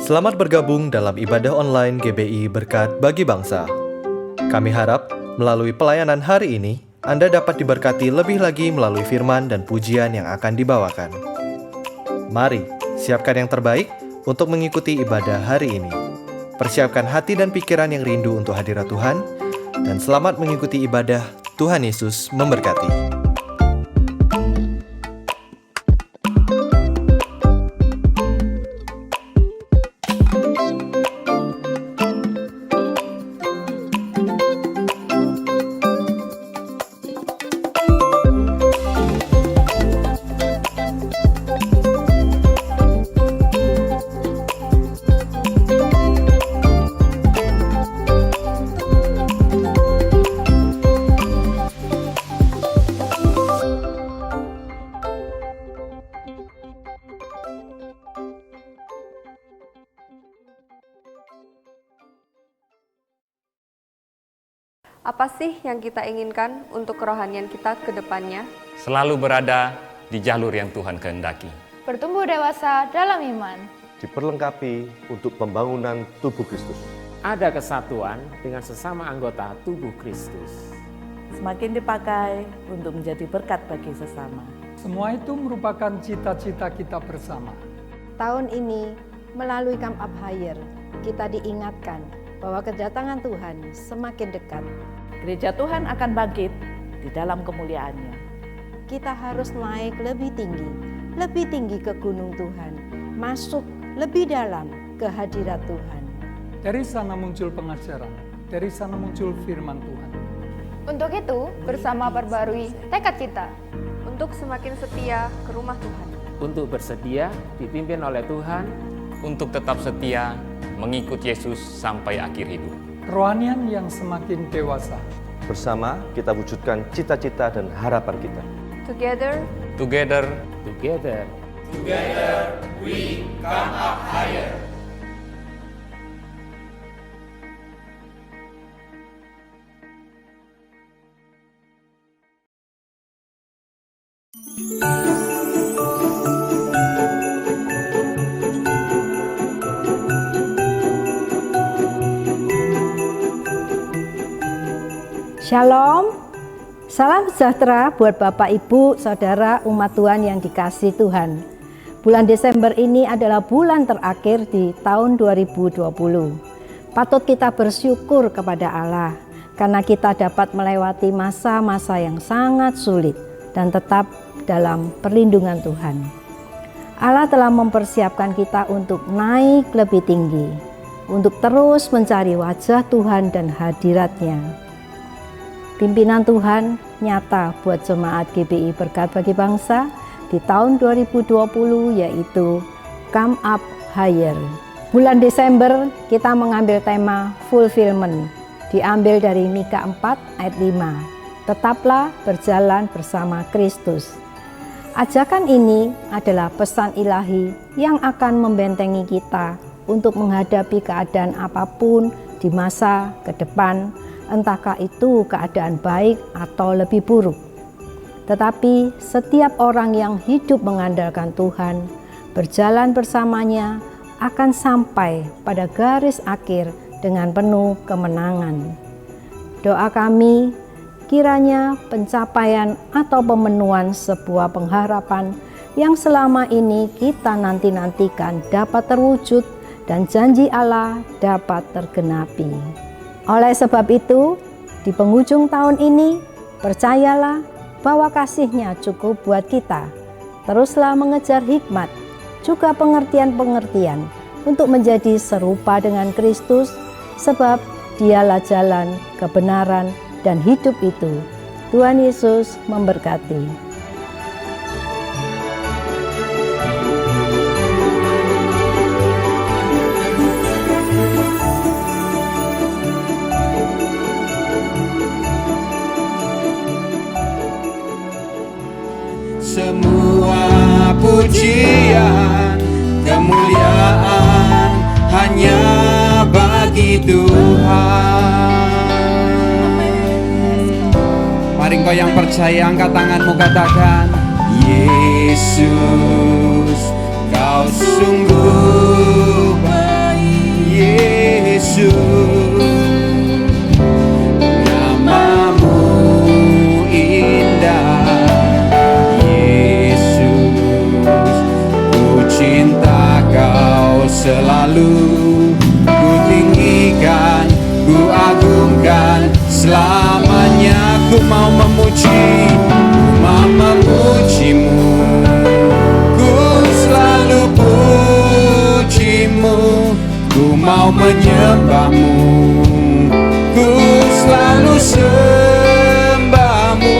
Selamat bergabung dalam ibadah online GBI Berkat Bagi Bangsa. Kami harap melalui pelayanan hari ini, Anda dapat diberkati lebih lagi melalui firman dan pujian yang akan dibawakan. Mari, siapkan yang terbaik untuk mengikuti ibadah hari ini. Persiapkan hati dan pikiran yang rindu untuk hadirat Tuhan, dan selamat mengikuti ibadah. Tuhan Yesus memberkati. Apa sih yang kita inginkan untuk kerohanian kita ke depannya? Selalu berada di jalur yang Tuhan kehendaki. Bertumbuh dewasa dalam iman. Diperlengkapi untuk pembangunan tubuh Kristus. Ada kesatuan dengan sesama anggota tubuh Kristus. Semakin dipakai untuk menjadi berkat bagi sesama. Semua itu merupakan cita-cita kita bersama. Tahun ini, melalui Come Up Higher, kita diingatkan bahwa kedatangan Tuhan semakin dekat. Gereja Tuhan akan bangkit di dalam kemuliaannya. Kita harus naik lebih tinggi ke gunung Tuhan, masuk lebih dalam ke hadirat Tuhan. Dari sana muncul pengajaran, dari sana muncul firman Tuhan. Untuk itu, bersama perbarui tekad kita. Untuk semakin setia ke rumah Tuhan. Untuk bersedia dipimpin oleh Tuhan. Untuk tetap setia mengikut Yesus sampai akhir hidup. Kerohanian yang semakin dewasa. Bersama kita wujudkan cita-cita dan harapan kita. Together, Together we come up higher. Shalom, salam sejahtera buat Bapak, Ibu, Saudara, umat Tuhan yang dikasihi Tuhan. Bulan Desember ini adalah bulan terakhir di tahun 2020. Patut kita bersyukur kepada Allah, karena kita dapat melewati masa-masa yang sangat sulit dan tetap dalam perlindungan Tuhan. Allah telah mempersiapkan kita untuk naik lebih tinggi, untuk terus mencari wajah Tuhan dan hadirat-Nya. Pimpinan Tuhan nyata buat jemaat GBI Berkat Bagi Bangsa di tahun 2020 yaitu Come Up Higher. Bulan Desember kita mengambil tema fulfillment, diambil dari Mika 4 ayat 5. Tetaplah berjalan bersama Kristus. Ajakan ini adalah pesan ilahi yang akan membentengi kita untuk menghadapi keadaan apapun di masa ke depan, entahkah itu keadaan baik atau lebih buruk. Tetapi setiap orang yang hidup mengandalkan Tuhan, berjalan bersamanya, akan sampai pada garis akhir dengan penuh kemenangan. Doa kami, kiranya pencapaian atau pemenuhan sebuah pengharapan yang selama ini kita nanti-nantikan dapat terwujud dan janji Allah dapat tergenapi. Oleh sebab itu, di penghujung tahun ini, percayalah bahwa kasih-Nya cukup buat kita. Teruslah mengejar hikmat, juga pengertian-pengertian untuk menjadi serupa dengan Kristus, sebab Dialah jalan, kebenaran, dan hidup itu. Tuhan Yesus memberkati. Semua pujian, kemuliaan hanya bagi Tuhan. Mari engkau yang percaya angkat tanganmu, katakan, Yesus, kau sungguh Namamu indah, Yesus. Ku cinta Kau selalu, ku tinggikan, ku agungkan selamanya. Ku mau memuji, ku mau memujimu, ku selalu pujimu, ku mau menyembahmu, ku selalu sembahmu.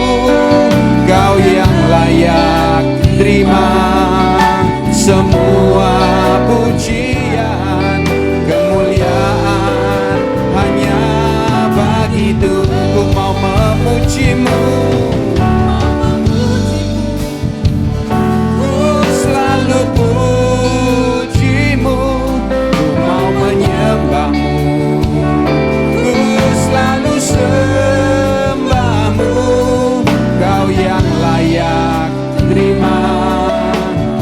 Kau yang layak terima semua pujian, kemuliaan hanya bagi Tuhan. Ku mau memujimu, ku selalu pujimu, ku mau menyembahmu, ku selalu sembahmu. Kau yang layak terima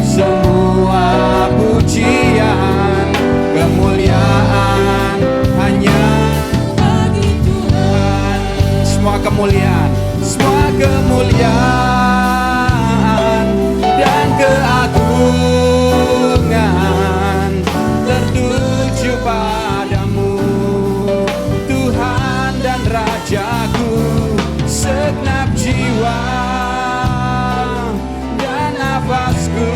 semua pujian, kemuliaan hanya bagi Tuhan. Semua kemuliaan, semua kemuliaan dan keagungan tertuju padamu, Tuhan dan Rajaku. Segenap jiwa dan nafasku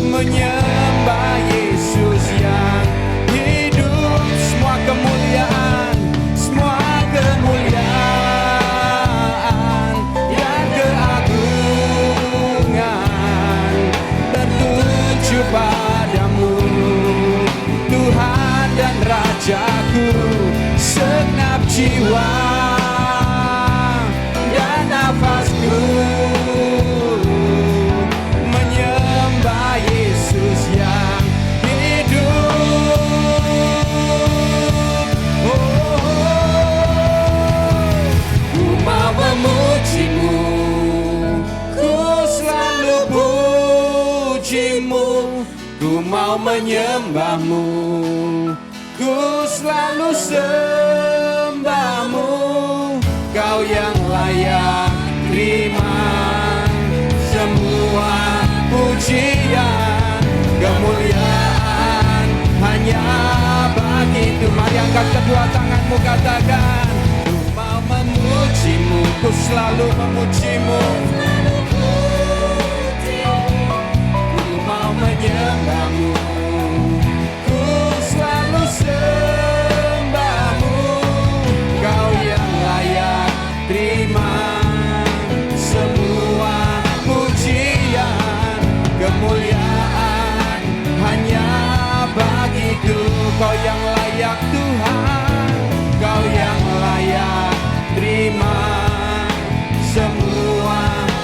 menyembah Yesus yang hidup. Semua kemuliaan, semua kemuliaan dan keagungan tertuju padamu, Tuhan dan Rajaku. Segenap jiwa dan nafasku menyembah Yesus yang hidup. Ku mau memujimu, ku selalu pujimu, ku mau menyembahmu, ku selalu sembahmu. Kau yang layak terima semua pujian, kemuliaan hanya bagi Tuhan. Mari angkat kedua tanganmu, katakan, ku mau memujimu, ku selalu memujimu, ku mau menyembahmu, ku selalu sembahmu. Kau yang layak terima semua pujian, kemuliaan hanya bagi Tuhan. Kau yang layak Tuhan, Kau yang layak terima semua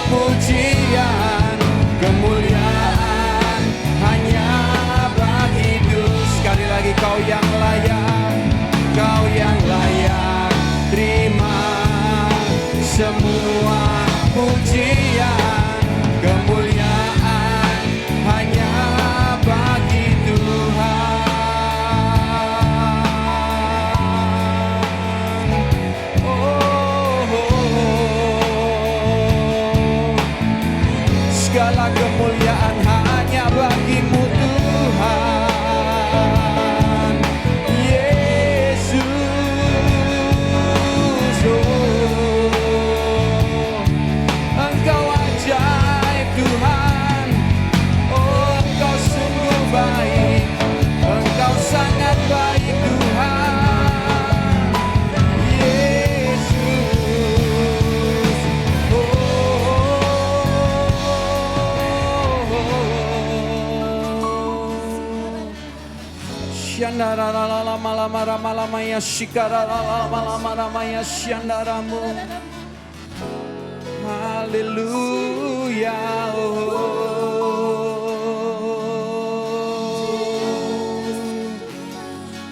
pujian, kemuliaan hanya bagi Tuhan. Sekali lagi, Kau yang layak, Kau yang layak terima semua pujian, kemuliaan hanya bagi Tuhan. Segala kemuliaan hanya bagi-Mu Tuhan Yesus. Engkau ajaib Tuhan, oh Engkau sungguh baik, Engkau sangat baik Tuhan Yesus. Shandara la la malamara malamaya shikara la malamaya shandaramu. Haleluya.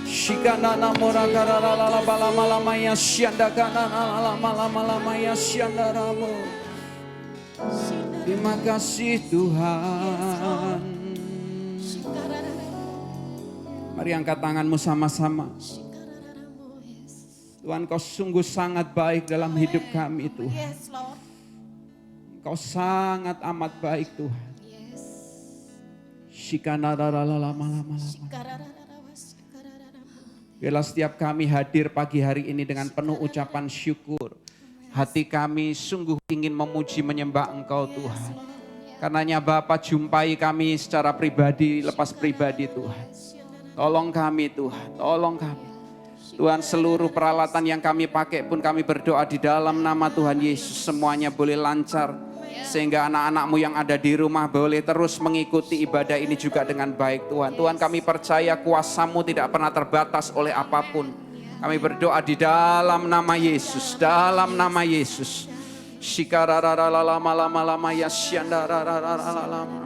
Shikana namora karara la bala malamaya shandakana la malamaya shandaramu. Terima kasih Tuhan. Mari angkat tanganmu sama-sama. Tuhan, Kau sungguh sangat baik dalam hidup kami Tuhan. Kau sangat amat baik Tuhan. Biarlah setiap kami hadir pagi hari ini dengan penuh ucapan syukur. Hati kami sungguh ingin memuji menyembah Engkau Tuhan. Karenanya Bapa, jumpai kami secara pribadi, lepas pribadi Tuhan. Tolong kami Tuhan, tolong kami. Tuhan, seluruh peralatan yang kami pakai pun kami berdoa di dalam nama Tuhan Yesus semuanya boleh lancar. Sehingga anak-anak-Mu yang ada di rumah boleh terus mengikuti ibadah ini juga dengan baik Tuhan. Tuhan, kami percaya kuasa-Mu tidak pernah terbatas oleh apapun. Kami berdoa di dalam nama Yesus, dalam nama Yesus. Shikarararalamalama yasyandaralalama.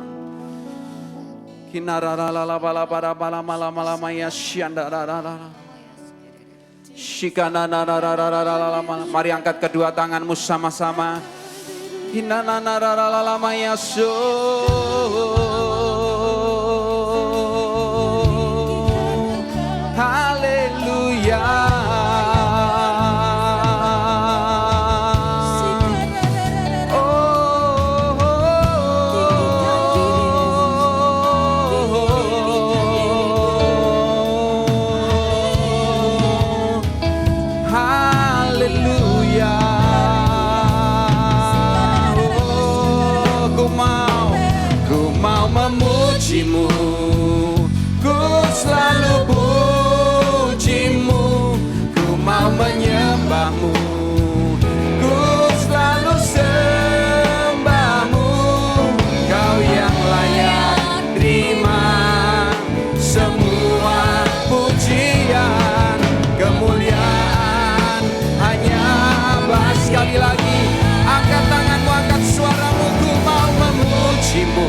Kinararalabalabalabalama yasyandaralalama. Shikanarararalalama. Mari angkat kedua tanganmu sama-sama. Hinanarararalalama yaso. Haleluya. Ku selalu pujimu, ku mau menyembahmu, ku selalu sembahmu. Kau yang layak terima semua pujian, kemuliaan hanya Bapa. Sekali lagi, angkat tanganmu, angkat suaramu, ku mau memujimu.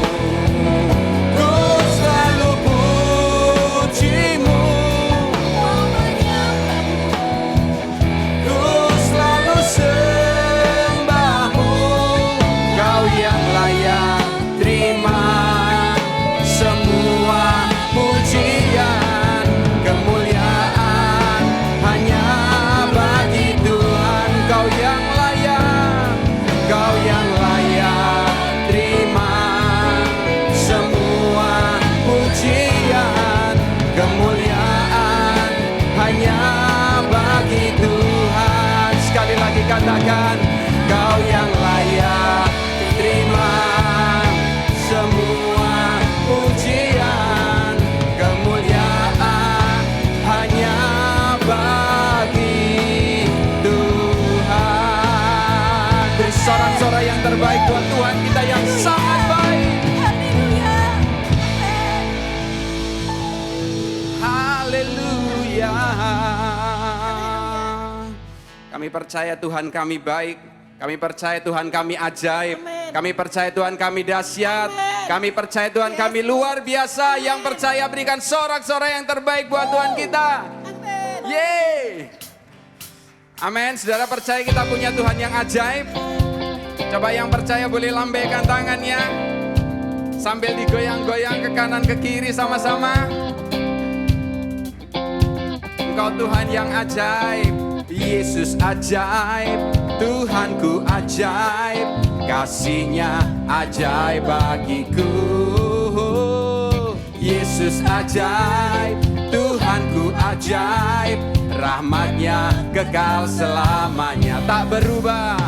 Katakan, Kau yang layak terima semua pujian, kemuliaan hanya bagi Tuhan. Beri sorak-sorai yang terbaik buat Tuhan kita yang sangat baik. Haleluya. Kami percaya Tuhan kami baik, kami percaya Tuhan kami ajaib, kami percaya Tuhan kami dahsyat, kami percaya Tuhan kami luar biasa. Yang percaya berikan sorak-sorai yang terbaik buat Tuhan kita. Yeay. Amin. Saudara percaya kita punya Tuhan yang ajaib? Coba yang percaya boleh lambaikan tangannya sambil digoyang-goyang ke kanan ke kiri sama-sama. Engkau Tuhan yang ajaib. Yesus ajaib, Tuhanku ajaib, kasih-Nya ajaib bagiku. Yesus ajaib, Tuhanku ajaib, rahmat-Nya kekal selamanya. Tak berubah,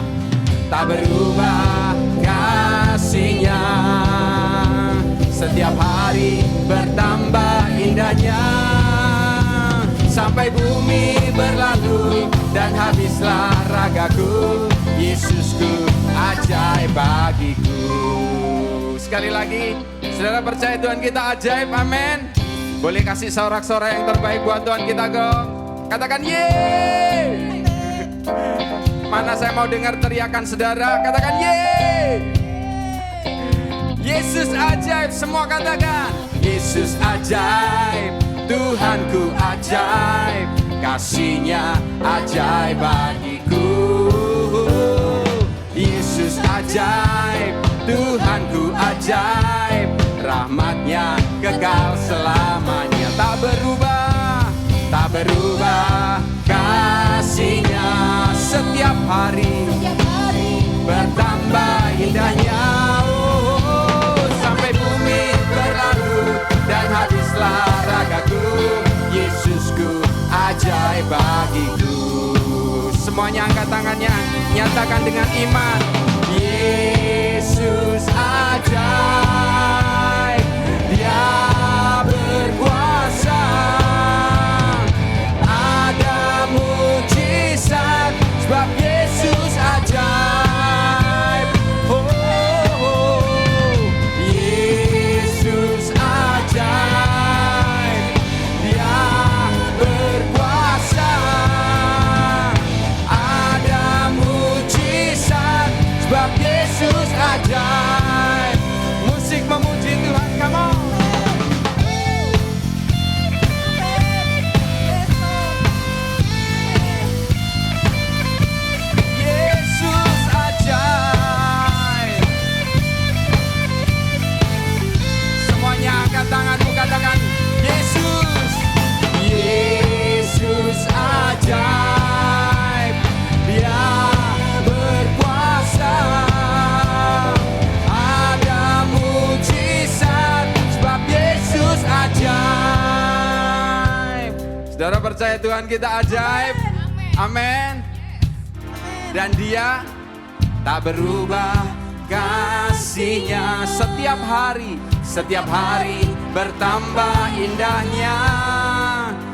tak berubah kasih-Nya. Setiap hari bertambah indahnya, sampai bumi berlalu dan habislah ragaku. Yesusku ajaib bagiku. Sekali lagi, saudara percaya Tuhan kita ajaib, amin. Boleh kasih sorak-sorai yang terbaik buat Tuhan kita, go. Katakan yeay. Mana saya mau dengar teriakan saudara, katakan yeay. Yesus ajaib, semua katakan Yesus ajaib, Tuhanku ajaib, kasih-Nya ajaib bagiku. Yesus ajaib, Tuhanku ajaib, rahmat-Nya kekal selamanya. Tak berubah, tak berubah kasih-Nya setiap hari bertambah indahnya. Sampai bumi berlalu dan habislah ragaku, Yesusku ajaib bagiku. Semuanya angkat tangannya, nyatakan dengan iman. Yesus ajaib, Dia berkuasa. Ada mujizat sebab Yesus ajaib. Yesus ajaib, Dia berkuasa. Ada mujizat sebab Yesus ajaib. Musik memuji Tuhan, come on. Yesus ajaib. Semuanya angkat tanganmu, katakan Yesus. Yesus ajaib, Dia berkuasa. Ada mujizat sebab Yesus ajaib. Saudara percaya Tuhan kita ajaib? Amin. Dan Dia tak berubah kasih-Nya setiap hari bertambah indahnya.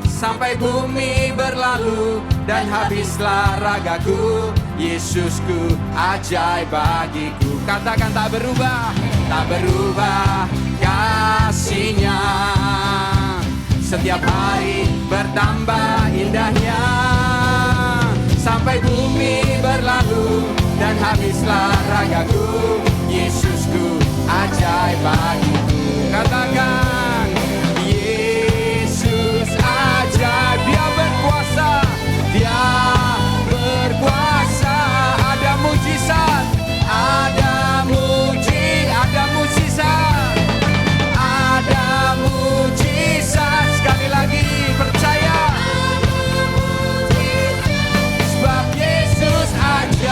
Sampai bumi berlalu dan habislah ragaku, Yesusku ajaib bagiku. Katakan tak berubah kasih-Nya. Setiap hari bertambah indahnya. Sampai bumi berlalu dan habislah ragaku, Yesusku ajaib bagiku. Katakan Yesus ajaib, Dia berkuasa. Dia berkuasa. Ada mujizat, ada mujizat, ada mujizat. Sekali lagi percaya, sebab Yesus ajaib.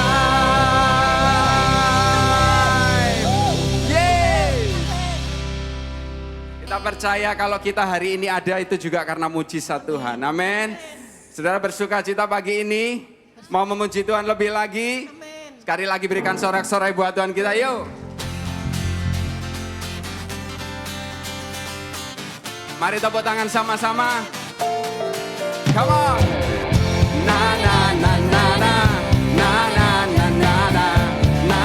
Kita percaya kalau kita hari ini ada itu juga karena mujizat Tuhan. Amin. Saudara bersuka cita pagi ini, mau memuji Tuhan lebih lagi? Sekali lagi berikan sorak-sorai buat Tuhan kita, yuk. Mari tepuk tangan sama-sama. Come on. Na na na na na na na na na na na na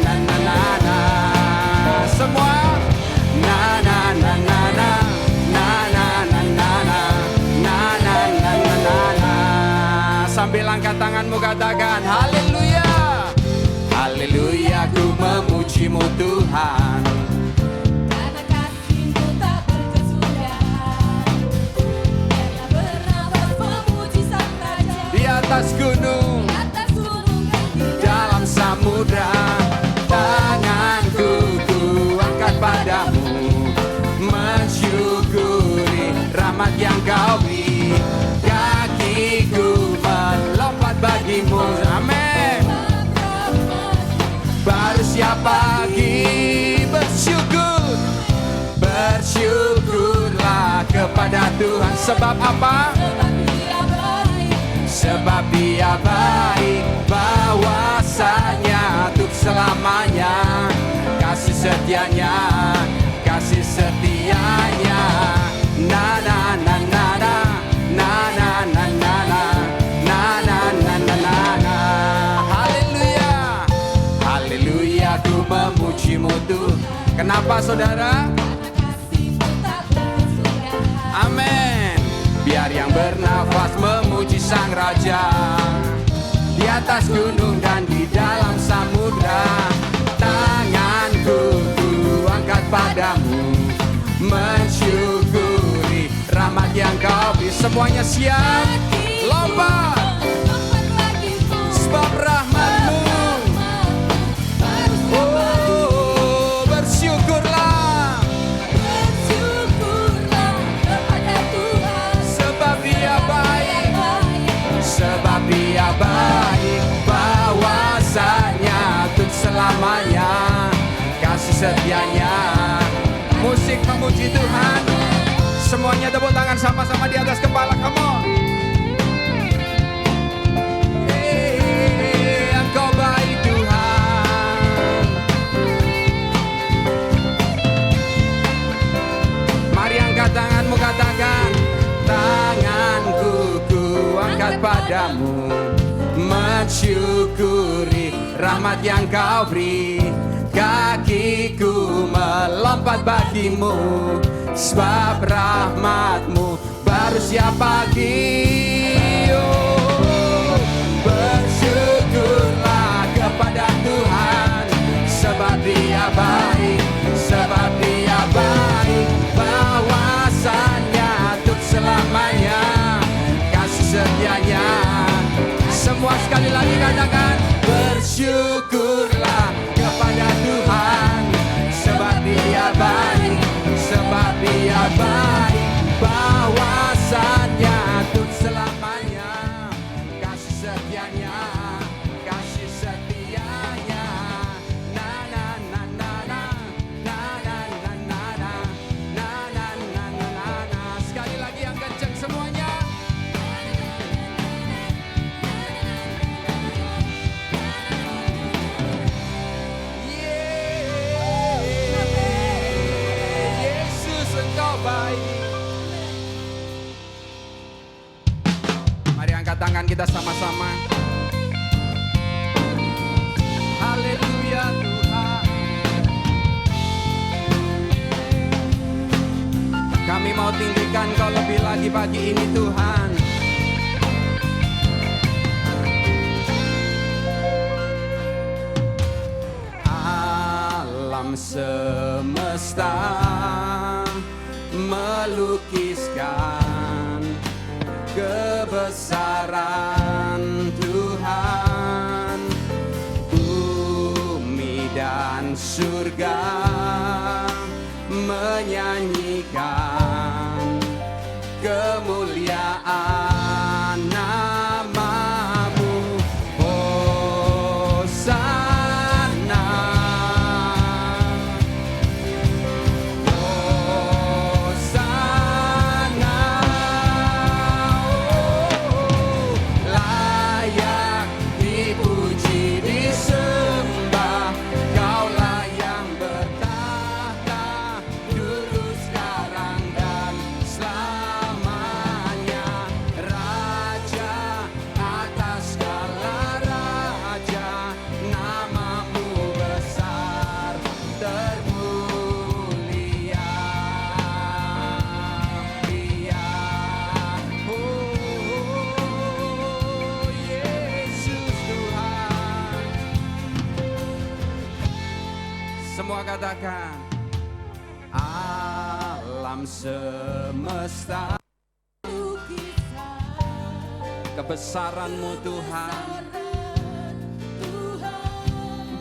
na na na na. Semua. Na na na na na na na na na na na na na na na. Sambil angkat tanganmu katakan haleluya. Haleluya, ku memuji-Mu Tuhan. Karena kasih-Mu tak berkesudahan. Karena bernafas memuji Sang Raja. Di atas gunung, Di dalam samudra, tanganku ku angkat padamu, mensyukuri rahmat yang Kau beri. Kakiku melompat bagimu, amin. Baru siap pagi bersyukur, bersyukurlah kepada Tuhan. Sebab apa? Sebab Dia baik, bahwasanya untuk selamanya. Kasih setianya, kasih setianya. Na na na na na na na na na na na na na na na na. Haleluya, haleluya, ku memuji-Mu Tuhan. Kenapa saudara? Amin. Biar yang bernafas memuji Sang Raja. Di atas gunung dan di dalam samudra, tanganku ku angkat padamu, mensyukuri rahmat yang Kau beri. Semuanya siap? Lompat. Sebab rahmat-Mu. Oh, bersyukurlah. Bersyukurlah kepada Tuhan. Sebab Dia baik. setianya. Musik memuji Tuhan. Semuanya tepuk tangan sama-sama di atas kepala. Come on. Engkau baik Tuhan. Mari angkat tanganmu, katakan, tanganku ku angkat padamu, mensyukuri rahmat yang kau beri. Kakiku melompat bagimu, sebab rahmatmu baru setiap pagi. Oh, bersyukurlah kepada Tuhan, sebab Dia baik, sebab Dia baik. Bahwasannya untuk selamanya, kasih setianya. Semua sekali lagi katakan, bersyukurlah kepada Tuhan, sebab Dia baik, sebab Dia baik. Bahwasannya untuk selamanya, kasih setianya, kasih setianya. Na na na na na, na na na na na, na na na na na. Sekali lagi yang kencang semuanya. Yesus Engkau baik. Mari angkat tangan kita sama-sama. Haleluya Tuhan. Kami mau tinggikan Kau lebih lagi pagi ini Tuhan. Alam semesta melukiskan kebesaran Tuhan. Bumi dan surga menyanyikan kemuliaan nama-Mu. Hosana, Hosana. Oh, layak dipuji, disembah. Kaulah yang bertahta dulu, sekarang, dan selamanya. Raja atas segala raja, nama-Mu besar termulia. Dia, oh Yesus Tuhan. Semua katakan, alam semesta kebesaran-Mu Tuhan.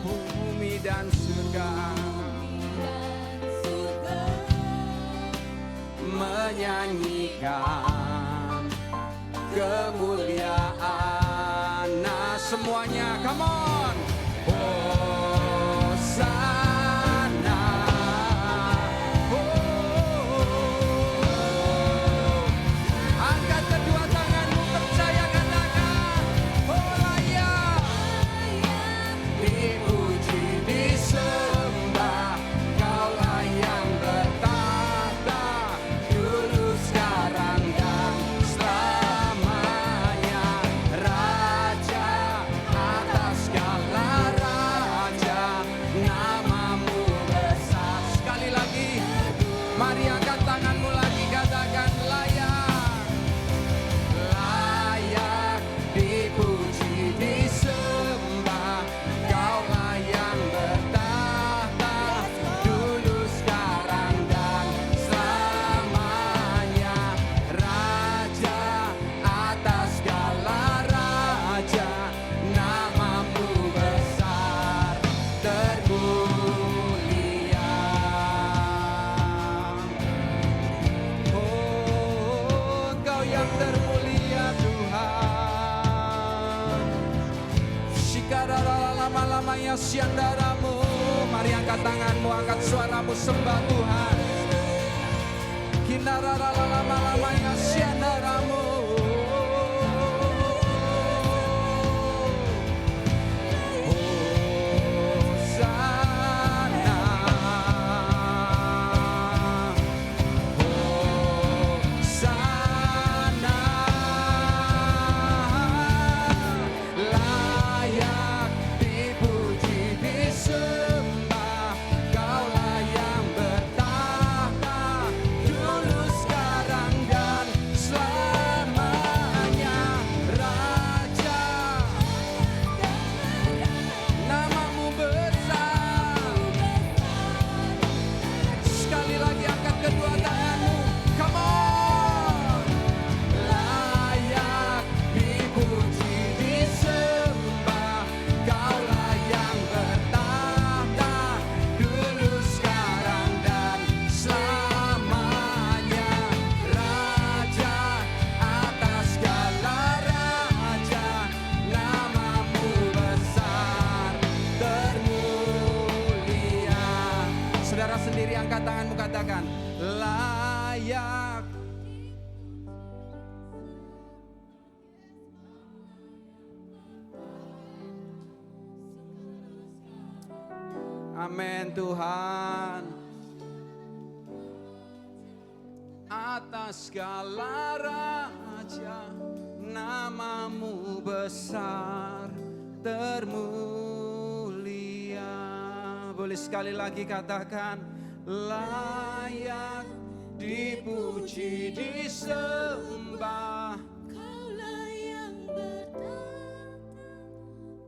Bumi dan surga menyanyikan kemuliaan. Nah semuanya, come on. Hosana. Angkat kedua tanganmu, percaya, katakan, oh layak dipuji, disembah. Kaulah yang bertahta dulu, sekarang, dan selamanya. Raja atas segala raja, nama-Mu besar. Sekali lagi, mari angkat tanganmu lagi, katakan, layak, layak dipuji, disembah. Kaulah yang bertahta dulu, sekarang, dan selamanya. Raja atas segala raja, nama-Mu besar termulia. Oh, Engkau yang termulia Tuhan. Shikarara lama-lamanya siandaramu. Mari angkat tanganmu, angkat suaramu, sembah Tuhan. Kinararalalamaya siandaramu. Sendiri angkat tanganmu, katakan layak. Amin Tuhan. Atas segala raja, namamu besar termulia. Boleh sekali lagi katakan, layak dipuji disembah. Kaulah yang bertata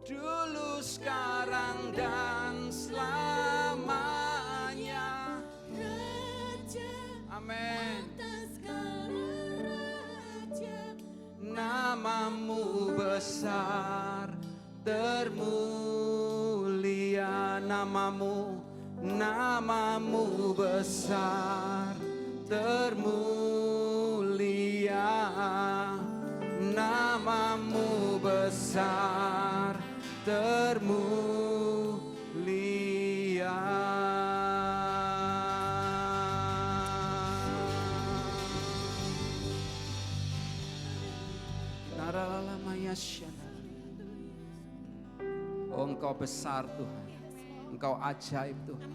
Dulu, sekarang, dan selamanya. Raja Amin. atas segala raja, Namamu besar termulia. Namamu besar termulia. Namamu besar termulia. Oh, Engkau besar Tuhan, Engkau ajaib Tuhan,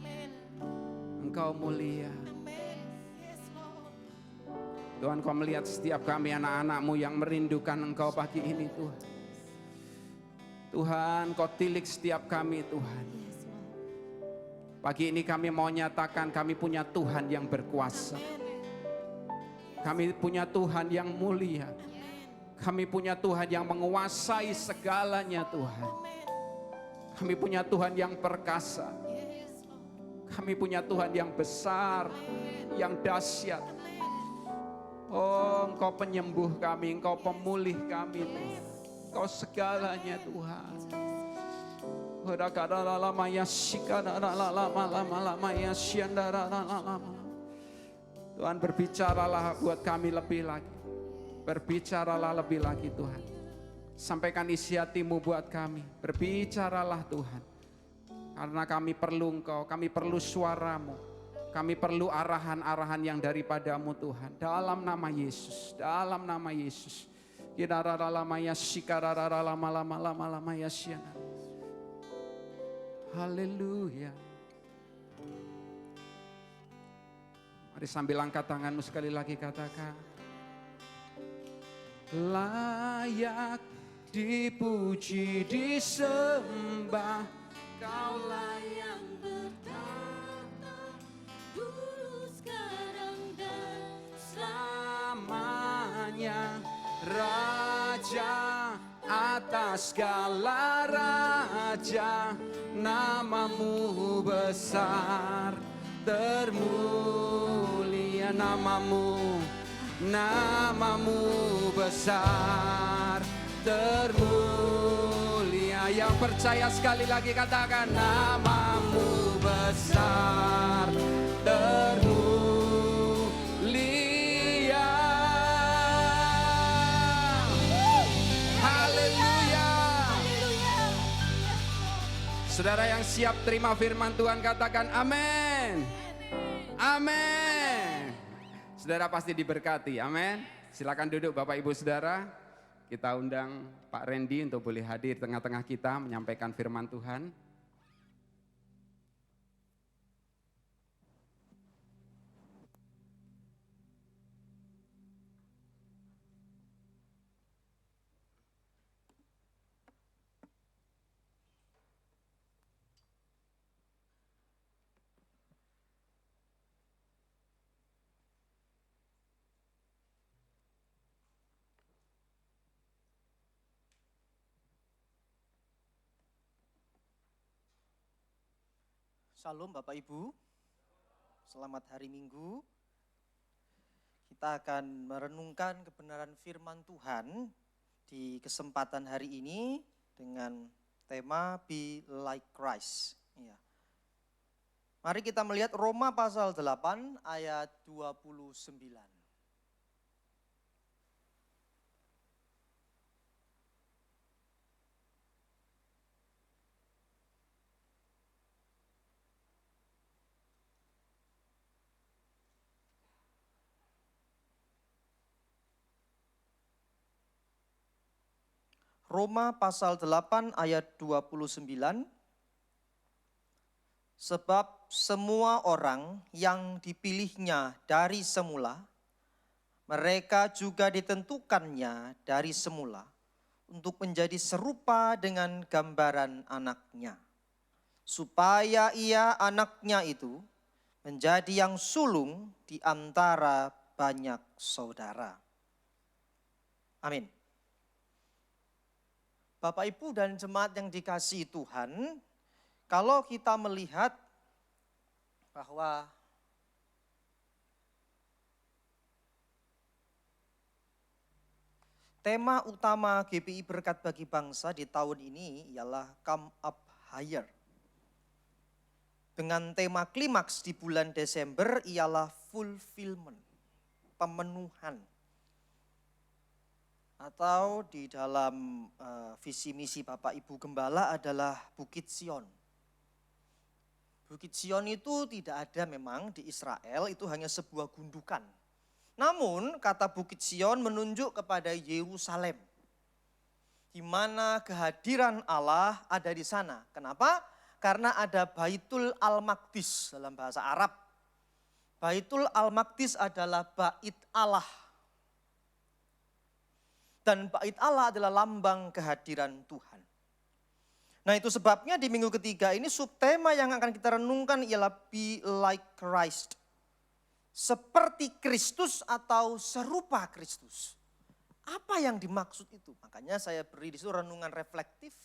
Engkau mulia. Tuhan, Kau melihat setiap kami anak-anak-Mu yang merindukan Engkau pagi ini Tuhan. Tuhan, Kau tilik setiap kami Tuhan. Pagi ini kami mau nyatakan kami punya Tuhan yang berkuasa. Kami punya Tuhan yang mulia. Kami punya Tuhan yang menguasai segalanya Tuhan. Kami punya Tuhan yang perkasa. Kami punya Tuhan yang besar, yang dahsyat. Oh, Engkau penyembuh kami, Engkau pemulih kami Tuhan. Engkau segalanya Tuhan. Tuhan, berbicaralah buat kami lebih lagi. Berbicaralah lebih lagi Tuhan. Sampaikan isi hati-Mu buat kami. Berbicaralah Tuhan. Karena kami perlu Engkau, kami perlu suara-Mu. Kami perlu arahan-arahan yang daripada-Mu Tuhan. Dalam nama Yesus, dalam nama Yesus. Haleluya. Mari sambil angkat tanganmu sekali lagi katakan. Layak dipuji disembah, Kaulah yang bertata dulu, sekarang, dan selamanya. Raja atas segala raja, namamu besar termulia. Namamu besar termulia. Yang percaya sekali lagi katakan, namamu besar termulia. Haleluya. Saudara yang siap terima firman Tuhan katakan amin. Amin. Saudara pasti diberkati, amin. Silakan duduk Bapak Ibu Saudara. Kita undang Pak Randy untuk boleh hadir tengah-tengah kita menyampaikan firman Tuhan. Shalom Bapak Ibu, selamat hari Minggu. Kita akan merenungkan kebenaran firman Tuhan di kesempatan hari ini dengan tema Be Like Christ. Ya. Mari kita melihat Roma pasal 8 ayat 29. Roma pasal 8 ayat 29. Sebab semua orang yang dipilihnya dari semula, mereka juga ditentukannya dari semula untuk menjadi serupa dengan gambaran anaknya. Supaya ia anaknya itu menjadi yang sulung di antara banyak saudara. Amin. Bapak Ibu dan jemaat yang dikasihi Tuhan, kalau kita melihat bahwa tema utama GBI Berkat Bagi Bangsa di tahun ini ialah Come Up Higher. Dengan tema klimaks di bulan Desember ialah fulfillment, pemenuhan. Atau di dalam visi misi Bapak Ibu Gembala adalah Bukit Sion. Bukit Sion itu tidak ada memang di Israel, itu hanya sebuah gundukan. Namun kata Bukit Sion menunjuk kepada Yerusalem, di mana kehadiran Allah ada di sana. Kenapa? Karena ada Baitul Al-Maqdis dalam bahasa Arab. Baitul Al-Maqdis adalah bait Allah. Dan bait Allah adalah lambang kehadiran Tuhan. Nah itu sebabnya di minggu ketiga ini subtema yang akan kita renungkan ialah Be Like Christ. Seperti Kristus atau serupa Kristus. Apa yang dimaksud itu? Makanya saya beri di situ renungan reflektif.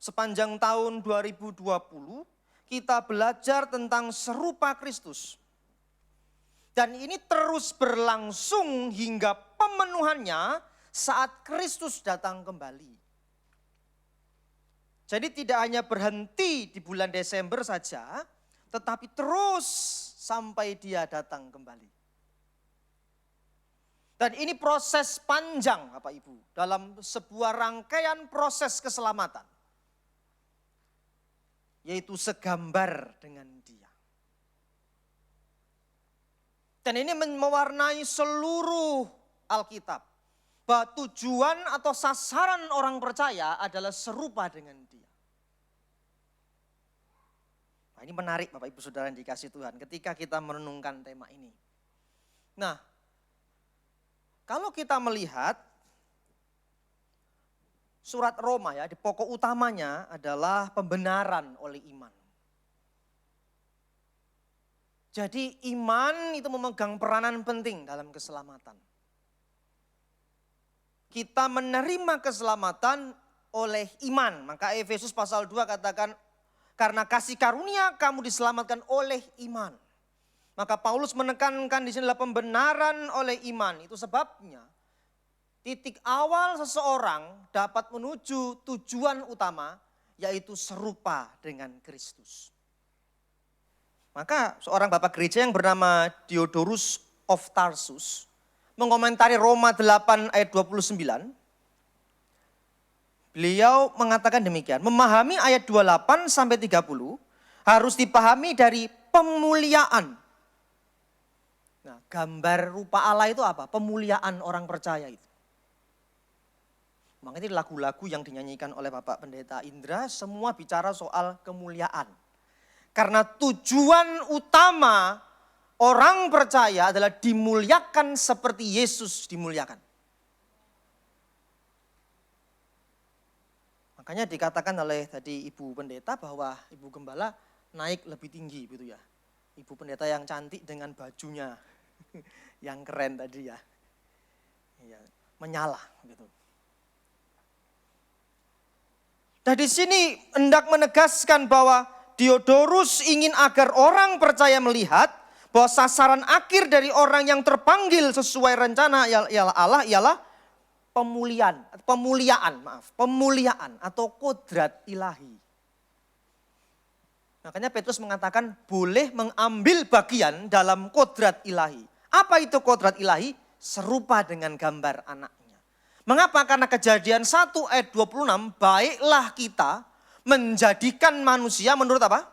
Sepanjang tahun 2020 kita belajar tentang serupa Kristus. Dan ini terus berlangsung hingga pemenuhannya saat Kristus datang kembali. Jadi tidak hanya berhenti di bulan Desember saja, tetapi terus sampai dia datang kembali. Dan ini proses panjang Bapak Ibu, dalam sebuah rangkaian proses keselamatan. Yaitu segambar dengan dia. Dan ini mewarnai seluruh Alkitab. Bahwa tujuan atau sasaran orang percaya adalah serupa dengan dia. Nah, ini menarik Bapak Ibu Saudara yang dikasihi Tuhan ketika kita merenungkan tema ini. Nah, kalau kita melihat surat Roma ya, di pokok utamanya adalah pembenaran oleh iman. Jadi iman itu memegang peranan penting dalam keselamatan. Kita menerima keselamatan oleh iman. Maka Efesus pasal 2 katakan, karena kasih karunia kamu diselamatkan oleh iman. Maka Paulus menekankan di sini adalah pembenaran oleh iman. Itu sebabnya titik awal seseorang dapat menuju tujuan utama, yaitu serupa dengan Kristus. Maka seorang bapak gereja yang bernama Diodorus of Tarsus mengomentari Roma 8 ayat 29. Beliau mengatakan demikian, memahami ayat 28 sampai 30 harus dipahami dari pemuliaan. Nah, gambar rupa Allah itu apa? Pemuliaan orang percaya itu. Makanya lagu-lagu yang dinyanyikan oleh Bapak Pendeta Indra semua bicara soal kemuliaan. Karena tujuan utama orang percaya adalah dimuliakan seperti Yesus dimuliakan. Makanya dikatakan oleh tadi Ibu Pendeta bahwa Ibu Gembala naik lebih tinggi gitu ya. Ibu Pendeta yang cantik dengan bajunya yang keren tadi ya. Ya, menyala gitu. Nah di sini hendak menegaskan bahwa Diodorus ingin agar orang percaya melihat bahwa sasaran akhir dari orang yang terpanggil sesuai rencana ialah Allah ialah pemuliaan atau kodrat ilahi. Makanya Petrus mengatakan boleh mengambil bagian dalam kodrat ilahi. Apa itu kodrat ilahi? Serupa dengan gambar anaknya. Mengapa? Karena Kejadian 1 ayat 26, baiklah kita menjadikan manusia menurut apa?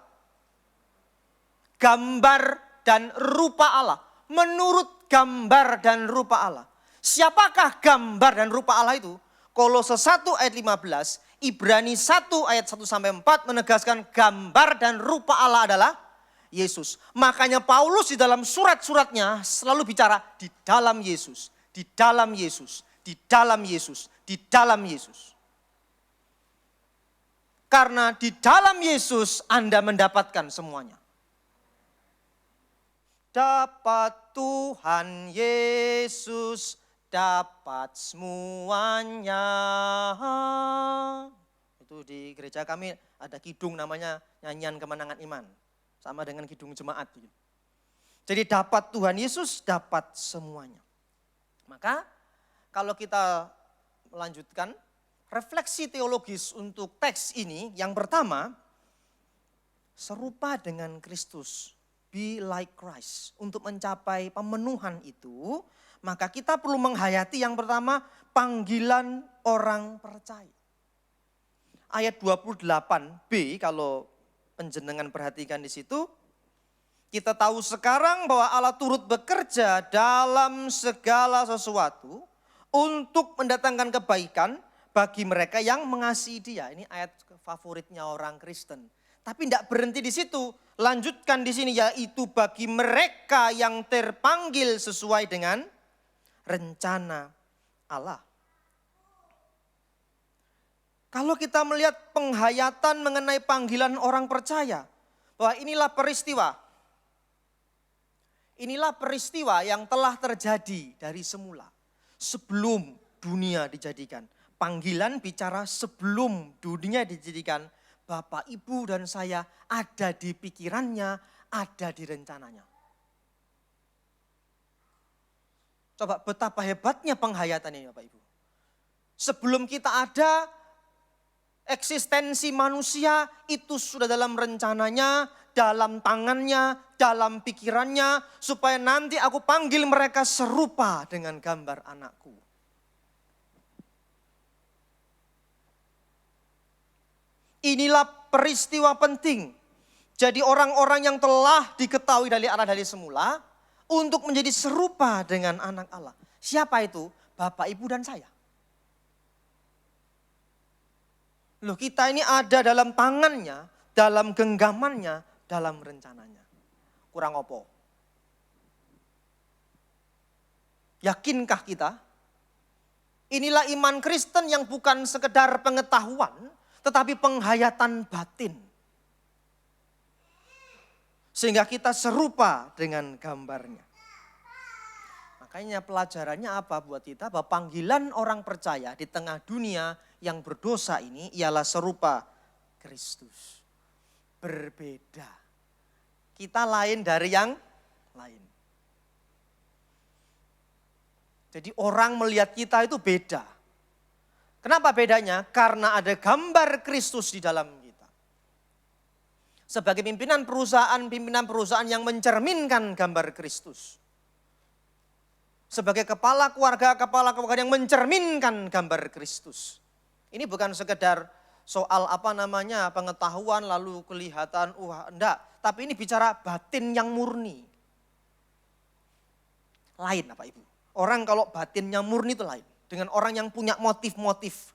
Gambar dan rupa Allah. Menurut gambar dan rupa Allah. Siapakah gambar dan rupa Allah itu? Kolose 1 ayat 15, Ibrani 1 ayat 1 sampai 4 menegaskan gambar dan rupa Allah adalah Yesus. Makanya Paulus di dalam surat-suratnya selalu bicara di dalam Yesus, di dalam Yesus, di dalam Yesus, di dalam Yesus. Karena di dalam Yesus Anda mendapatkan semuanya. Dapat Tuhan Yesus, dapat semuanya. Itu di gereja kami ada kidung namanya nyanyian kemenangan iman. Sama dengan kidung jemaat. Jadi dapat Tuhan Yesus, dapat semuanya. Maka kalau kita melanjutkan refleksi teologis untuk teks ini, yang pertama, serupa dengan Kristus. Be like Christ. Untuk mencapai pemenuhan itu, maka kita perlu menghayati yang pertama, panggilan orang percaya. Ayat 28b, kalau penjenengan perhatikan di situ, kita tahu sekarang bahwa Allah turut bekerja dalam segala sesuatu untuk mendatangkan kebaikan bagi mereka yang mengasihi Dia. Ini ayat favoritnya orang Kristen. Tapi tidak berhenti di situ. Lanjutkan di sini, yaitu bagi mereka yang terpanggil sesuai dengan rencana Allah. Kalau kita melihat penghayatan mengenai panggilan orang percaya, bahwa inilah peristiwa. Inilah peristiwa yang telah terjadi dari semula. Sebelum dunia dijadikan. Panggilan bicara sebelum dunia dijadikan. Bapak, Ibu, dan saya ada di pikirannya, ada di rencananya. Coba betapa hebatnya penghayatan ini Bapak Ibu. Sebelum kita ada, eksistensi manusia itu sudah dalam rencananya, dalam tangannya, dalam pikirannya. Supaya nanti aku panggil mereka serupa dengan gambar anakku. Inilah peristiwa penting. Jadi orang-orang yang telah diketahui dari Allah dari semula untuk menjadi serupa dengan anak Allah. Siapa itu? Bapak, Ibu, dan saya. Loh, kita ini ada dalam tangannya, dalam genggamannya, dalam rencananya. Kurang opo? Yakinkah kita? Inilah iman Kristen yang bukan sekedar pengetahuan, tetapi penghayatan batin. Sehingga kita serupa dengan gambarnya. Makanya pelajarannya apa buat kita? Bahwa panggilan orang percaya di tengah dunia yang berdosa ini ialah serupa Kristus. Berbeda. Kita lain dari yang lain. Jadi orang melihat kita itu beda. Kenapa bedanya? Karena ada gambar Kristus di dalam kita. Sebagai pimpinan perusahaan yang mencerminkan gambar Kristus. Sebagai kepala keluarga yang mencerminkan gambar Kristus. Ini bukan sekedar soal pengetahuan lalu kelihatan, enggak. Tapi ini bicara batin yang murni. Lain Bapak Ibu. Orang kalau batinnya murni itu lain. Dengan orang yang punya motif-motif.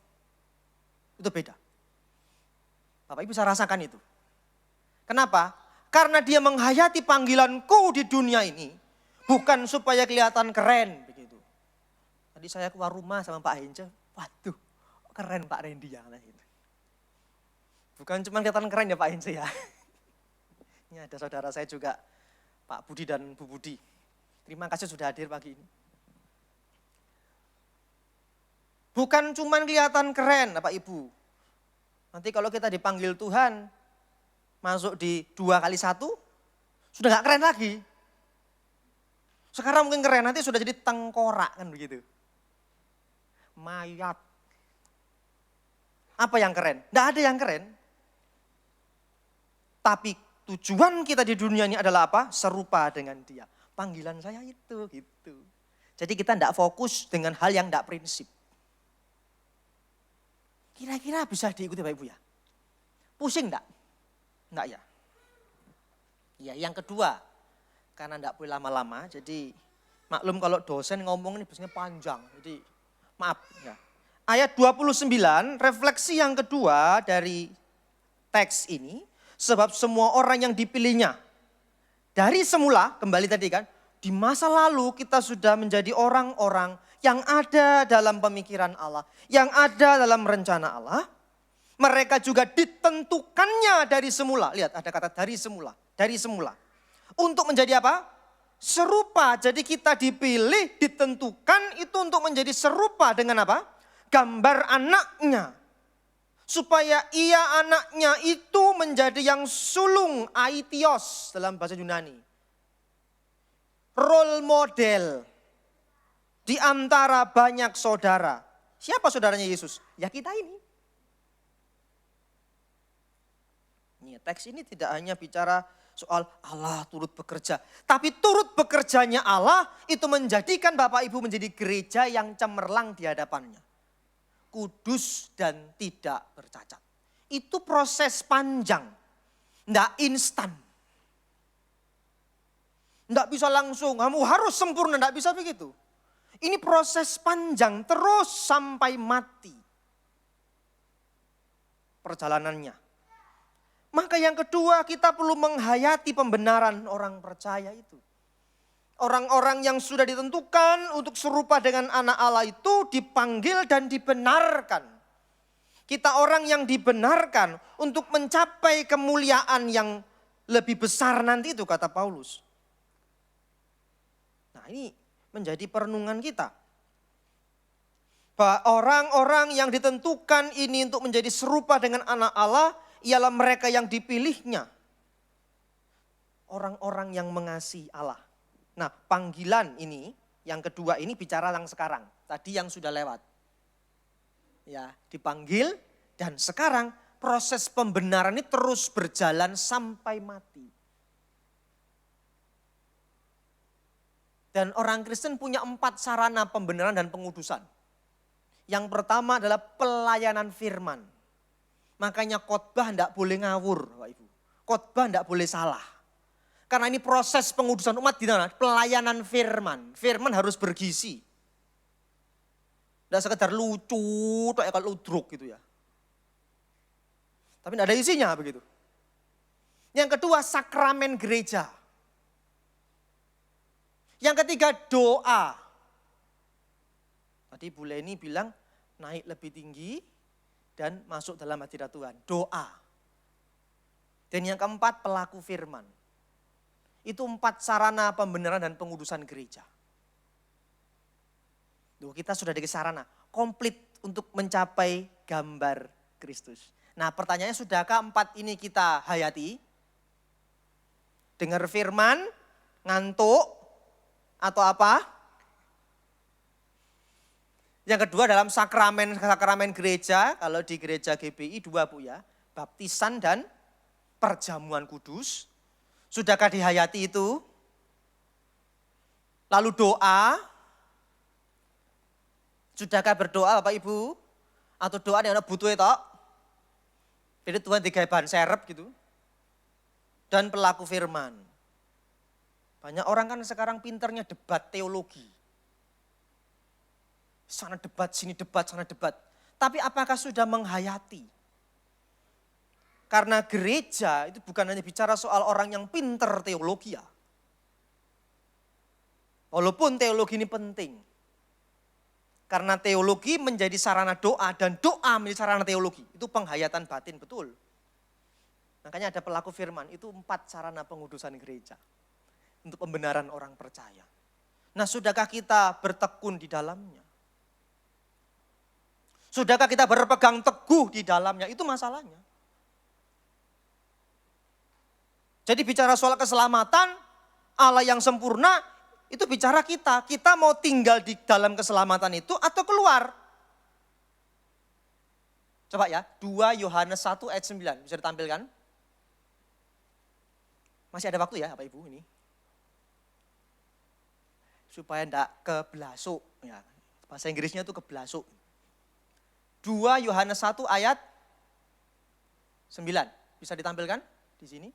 Itu beda. Bapak Ibu bisa rasakan itu. Kenapa? Karena dia menghayati panggilanku di dunia ini. Bukan supaya kelihatan keren. Begitu. Tadi saya keluar rumah sama Pak Hence. Waduh, keren Pak Randy ya. Bukan cuma kelihatan keren ya Pak Hence ya. Ini ada saudara saya juga, Pak Budi dan Bu Budi. Terima kasih sudah hadir pagi ini. Bukan cuma kelihatan keren Bapak Ibu. Nanti kalau kita dipanggil Tuhan, masuk di 2x1, sudah gak keren lagi. Sekarang mungkin keren, nanti sudah jadi tengkorak kan begitu. Mayat. Apa yang keren? Tidak ada yang keren. Tapi tujuan kita di dunia ini adalah apa? Serupa dengan dia. Panggilan saya itu gitu. Jadi kita tidak fokus dengan hal yang tidak prinsip. Kira-kira bisa diikuti Bapak Ibu ya? Pusing enggak? Enggak ya? Ya yang kedua, karena enggak boleh lama-lama, jadi maklum kalau dosen ngomong ini biasanya panjang, jadi maaf ya. Ayat 29, refleksi yang kedua dari teks ini, sebab semua orang yang dipilihnya. Dari semula, kembali tadi kan, di masa lalu kita sudah menjadi orang-orang yang ada dalam pemikiran Allah, yang ada dalam rencana Allah. Mereka juga ditentukannya dari semula. Lihat ada kata dari semula, dari semula. Untuk menjadi apa? Serupa. Jadi kita dipilih, ditentukan itu untuk menjadi serupa dengan apa? Gambar anaknya. Supaya ia anaknya itu menjadi yang sulung, aitios dalam bahasa Yunani. Role model. Di antara banyak saudara. Siapa saudaranya Yesus? Ya kita ini. Teks ini tidak hanya bicara soal Allah turut bekerja. Tapi turut bekerjanya Allah itu menjadikan Bapak Ibu menjadi gereja yang cemerlang di hadapannya. Kudus dan tidak bercacat. Itu proses panjang. Tidak instan. Tidak bisa langsung, kamu harus sempurna, tidak bisa begitu. Ini proses panjang terus sampai mati. Perjalanannya. Maka yang kedua kita perlu menghayati pembenaran orang percaya itu. Orang-orang yang sudah ditentukan untuk serupa dengan anak Allah itu dipanggil dan dibenarkan. Kita orang yang dibenarkan untuk mencapai kemuliaan yang lebih besar nanti itu kata Paulus. Nah ini menjadi perenungan kita. Bahwa orang-orang yang ditentukan ini untuk menjadi serupa dengan anak Allah ialah mereka yang dipilihnya. Orang-orang yang mengasihi Allah. Nah panggilan ini, yang kedua ini bicara yang sekarang. Tadi yang sudah lewat. Ya dipanggil dan sekarang proses pembenaran ini terus berjalan sampai mati. Dan orang Kristen punya 4 sarana pembenaran dan pengudusan. Yang pertama adalah pelayanan firman. Makanya khotbah tidak boleh ngawur, Bapak Ibu. Khotbah tidak boleh salah. Karena ini proses pengudusan umat di mana? Pelayanan firman. Firman harus bergizi. Tidak sekedar lucu, kayak kalau ludruk gitu ya. Tapi tidak ada isinya begitu. Yang kedua sakramen gereja. Yang ketiga doa. Tadi Bu Leni bilang naik lebih tinggi dan masuk dalam hadirat Tuhan. Doa. Dan yang keempat pelaku firman. Itu 4 sarana pembenaran dan pengudusan gereja. Kita sudah di sarana komplit untuk mencapai gambar Kristus. Nah pertanyaannya sudahkah 4 ini kita hayati? Dengar firman, ngantuk, atau apa? Yang kedua dalam sakramen gereja, kalau di gereja GBI 2 Bu ya, baptisan dan perjamuan kudus. Sudahkah dihayati itu? Lalu doa. Sudahkah berdoa Bapak Ibu? Atau doa yang butuh itu. Jadi Tuhan digawe bahan serep gitu. Dan pelaku firman. Banyak orang kan sekarang pinternya debat teologi. Sana debat, sini debat, sana debat. Tapi apakah sudah menghayati? Karena gereja itu bukan hanya bicara soal orang yang pinter teologi ya. Walaupun teologi ini penting. Karena teologi menjadi sarana doa dan doa menjadi sarana teologi. Itu penghayatan batin, betul. Makanya ada pelaku firman, itu 4 sarana pengudusan gereja. Untuk pembenaran orang percaya. Nah, sudahkah kita bertekun di dalamnya? Sudahkah kita berpegang teguh di dalamnya? Itu masalahnya. Jadi bicara soal keselamatan, Allah yang sempurna, itu bicara kita. Kita mau tinggal di dalam keselamatan itu atau keluar? Coba ya, 2 Yohanes 1 ayat 9, bisa ditampilkan? Masih ada waktu ya Bapak Ibu ini. Supaya tidak keblasuk. Ya, bahasa Inggrisnya itu keblasuk. 2 Yohanes 1 ayat 9. Bisa ditampilkan di sini?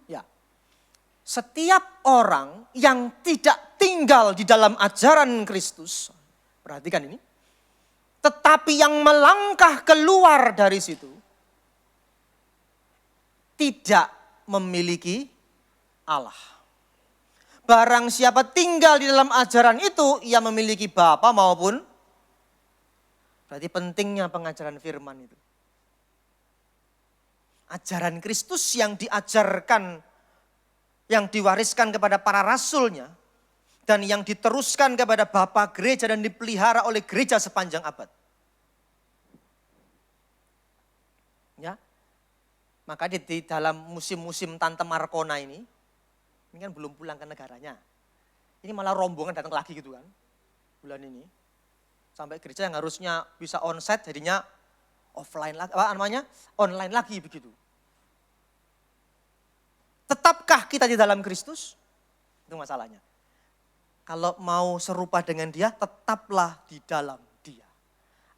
Ya. Setiap orang yang tidak tinggal di dalam ajaran Kristus, perhatikan ini, tetapi yang melangkah keluar dari situ, tidak memiliki Allah. Barang siapa tinggal di dalam ajaran itu, ia memiliki Bapa maupun, berarti pentingnya pengajaran firman itu. Ajaran Kristus yang diajarkan, yang diwariskan kepada para rasulnya, dan yang diteruskan kepada Bapa gereja dan dipelihara oleh gereja sepanjang abad. Ya, maka di dalam musim-musim Tante Markona ini kan belum pulang ke negaranya. Ini malah rombongan datang lagi gitu kan, bulan ini. Sampai gereja yang harusnya bisa onsite jadinya offline lagi, online lagi begitu. Tetapkah kita di dalam Kristus? Itu masalahnya. Kalau mau serupa dengan dia, tetaplah di dalam dia.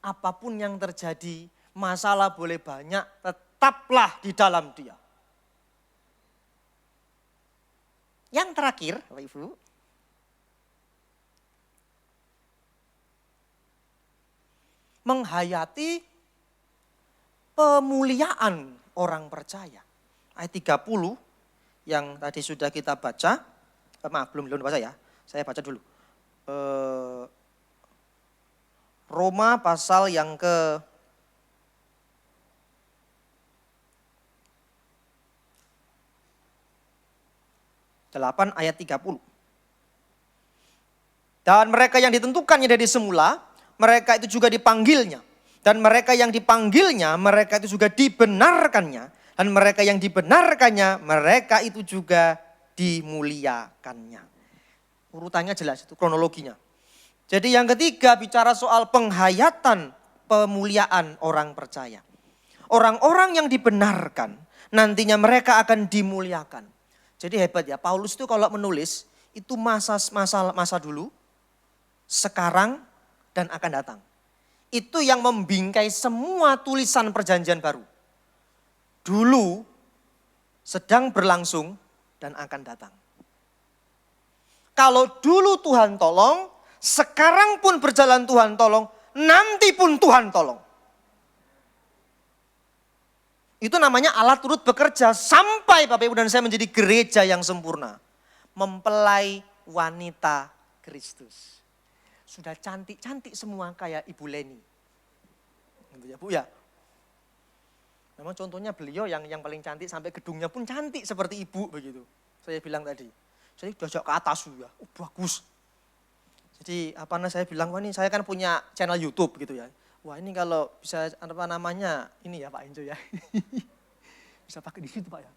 Apapun yang terjadi, masalah boleh banyak, tetaplah di dalam dia. Yang terakhir, Bapak Ibu, menghayati pemuliaan orang percaya. Ayat 30 yang tadi sudah kita baca, belum baca ya, saya baca dulu. Roma pasal yang ke 8 ayat 30. Dan mereka yang ditentukannya dari semula, mereka itu juga dipanggilnya. Dan mereka yang dipanggilnya, mereka itu juga dibenarkannya. Dan mereka yang dibenarkannya, mereka itu juga dimuliakannya. Urutannya jelas, itu kronologinya. Jadi yang ketiga bicara soal penghayatan pemuliaan orang percaya. Orang-orang yang dibenarkan, nantinya mereka akan dimuliakan. Jadi hebat ya, Paulus itu kalau menulis, itu masa dulu, sekarang, dan akan datang. Itu yang membingkai semua tulisan perjanjian baru. Dulu, sedang berlangsung, dan akan datang. Kalau dulu Tuhan tolong, sekarang pun berjalan Tuhan tolong, nanti pun Tuhan tolong. Itu namanya Allah turut bekerja sampai Bapak Ibu dan saya menjadi gereja yang sempurna. Mempelai wanita Kristus. Sudah cantik-cantik semua kayak Ibu Leni. Gitu ya Bu ya. Memang contohnya beliau yang paling cantik sampai gedungnya pun cantik seperti ibu begitu. Saya bilang tadi. Saya diajak ke atas ya. Bagus. Jadi saya bilang, wah ini saya kan punya channel YouTube gitu ya. Wah ini kalau bisa ini ya Pak Enjo ya. Bisa pakai di situ Pak ya.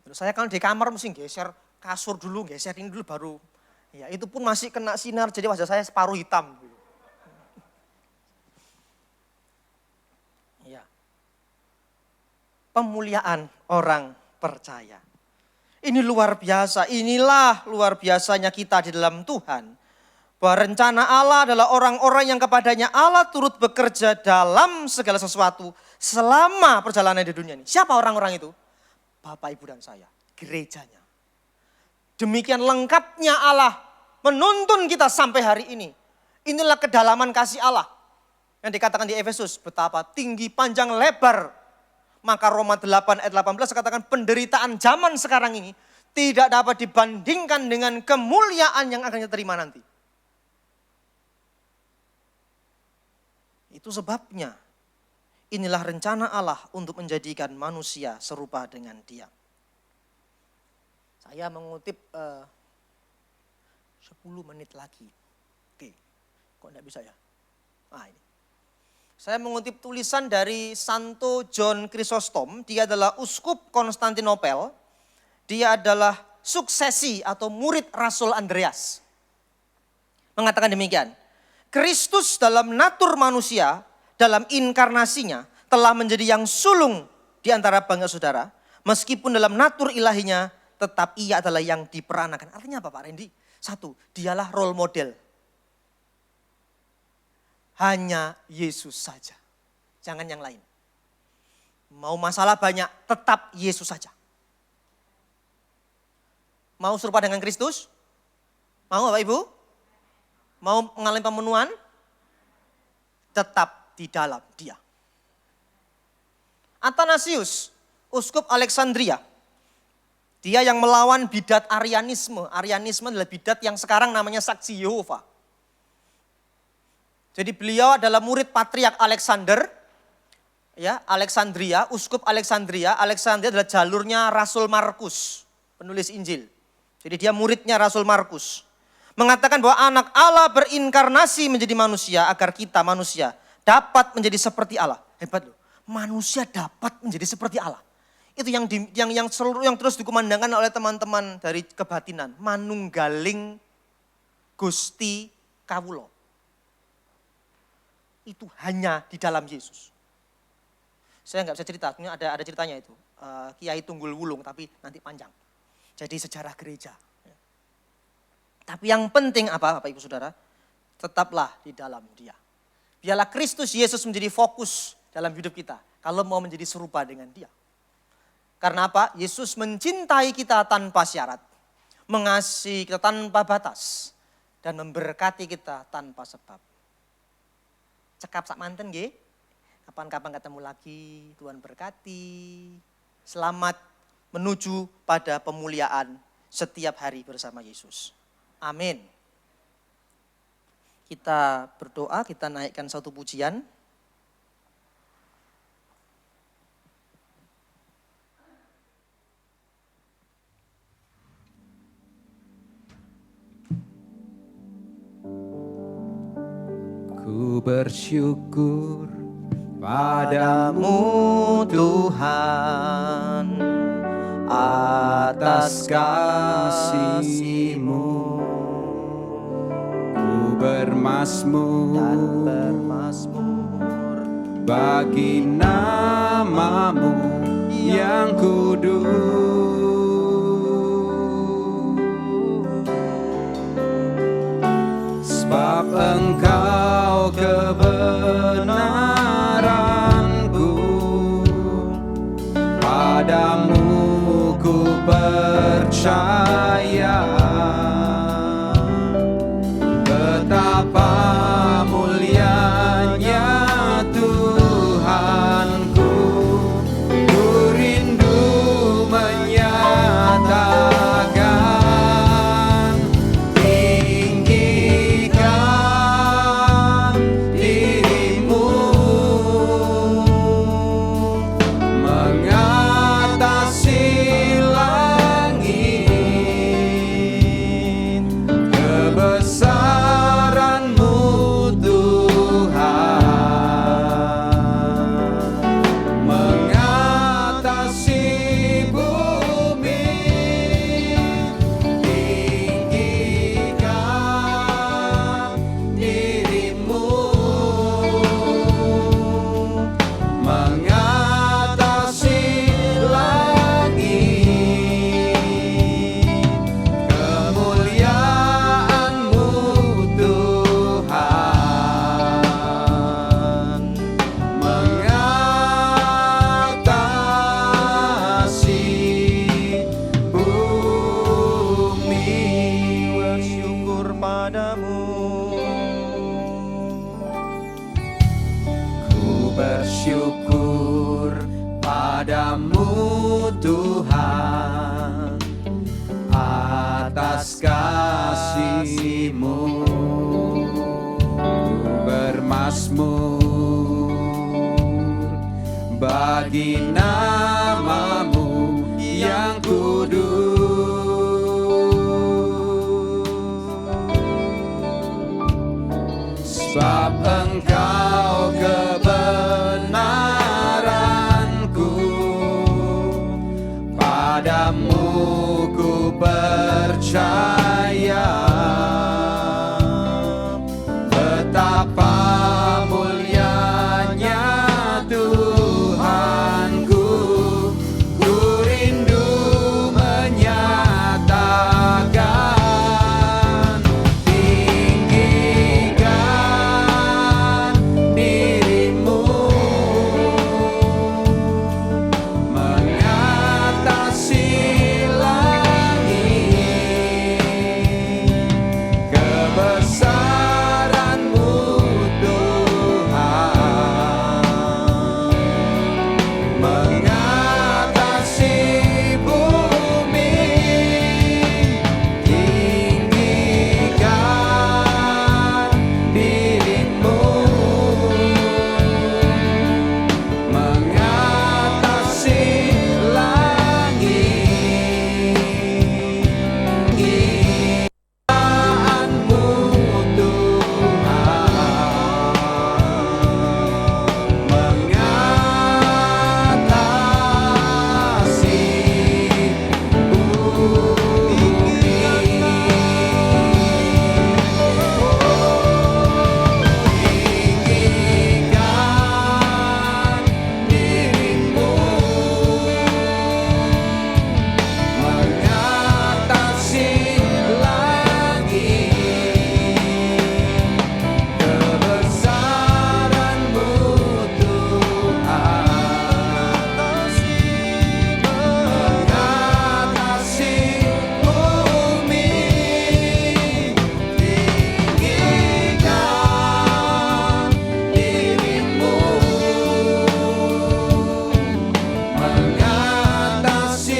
Terus saya kan di kamar mesti geser kasur dulu, geser ini dulu baru. Ya itu pun masih kena sinar jadi wajah saya separuh hitam. pemuliaan orang percaya. Ini luar biasa, inilah luar biasanya kita di dalam Tuhan. Bahwa rencana Allah adalah orang-orang yang kepadanya Allah turut bekerja dalam segala sesuatu selama perjalanan di dunia ini. Siapa orang-orang itu? Bapak, Ibu, dan saya, gerejanya. Demikian lengkapnya Allah menuntun kita sampai hari ini. Inilah kedalaman kasih Allah. Yang dikatakan di Efesus, betapa tinggi, panjang, lebar. Maka Roma 8 ayat 18 katakan penderitaan zaman sekarang ini tidak dapat dibandingkan dengan kemuliaan yang akan kita terima nanti. Itu sebabnya inilah rencana Allah untuk menjadikan manusia serupa dengan Dia. Saya mengutip 10 menit lagi. Oke, kok enggak bisa ya? Ini. Saya mengutip tulisan dari Santo John Chrysostom. Dia adalah uskup Konstantinopel. Dia adalah suksesi atau murid Rasul Andreas. Mengatakan demikian. Kristus dalam natur manusia, dalam inkarnasinya, telah menjadi yang sulung di antara bangsa saudara. Meskipun dalam natur ilahinya, tetap ia adalah yang diperanakan. Artinya apa Pak Randy? Satu, dialah role model. Hanya Yesus saja. Jangan yang lain. Mau masalah banyak, tetap Yesus saja. Mau serupa dengan Kristus? Mau Bapak Ibu? Mau mengalami pemenuhan? Tetap di dalam Dia. Athanasius, uskup Alexandria. Dia yang melawan bidat Arianisme. Arianisme adalah bidat yang sekarang namanya Saksi Yehova. Jadi beliau adalah murid Patriark Alexander, ya, Alexandria, uskup Alexandria. Alexandria adalah jalurnya Rasul Markus, penulis Injil. Jadi dia muridnya Rasul Markus. Mengatakan bahwa anak Allah berinkarnasi menjadi manusia agar kita manusia dapat menjadi seperti Allah. Hebat loh, manusia dapat menjadi seperti Allah. Itu yang terus dikumandangkan oleh teman-teman dari kebatinan. Manunggaling Gusti Kawulo. Itu hanya di dalam Yesus. Saya nggak bisa cerita, ada ceritanya itu. Kiai Tunggul Wulung, tapi nanti panjang. Jadi sejarah gereja. Tapi yang penting apa Bapak Ibu Saudara? Tetaplah di dalam Dia. Biarlah Kristus Yesus menjadi fokus dalam hidup kita. Kalau mau menjadi serupa dengan Dia. Karena apa? Yesus mencintai kita tanpa syarat. Mengasihi kita tanpa batas. Dan memberkati kita tanpa sebab. Cekap sak manten nggih. Kapan-kapan ketemu lagi, Tuhan berkati. Selamat menuju pada pemuliaan setiap hari bersama Yesus. Amin. Kita berdoa, kita naikkan satu pujian. Ku bersyukur Padamu Tuhan atas kasih-Mu, ku bermazmur bagi nama-Mu yang kudus. Sebab Engkau kebenaranku, padamu ku percaya. Betapa mulianya Tuhanku, ku rindu menyatakan tinggikan dirimu, mengatasi langit bersyukur padamu Tuhan atas kasih-Mu. Bermazmur bagi nama-Mu yang kudus. Sebab Engkau kebenaranku, padamu ku percaya. Betapa mulianya Tuhanku, ku rindu menyatakan. Tinggikan dirimu mengatasi langit, kebesaran-Mu Tuhan mengatasi bumi. Tinggikan dirimu mengatasi langit, kemuliaan-Mu Tuhan mengatasi tinggikan dirimu mengatasi langit, kebesaran-Mu Tuhan mengatasi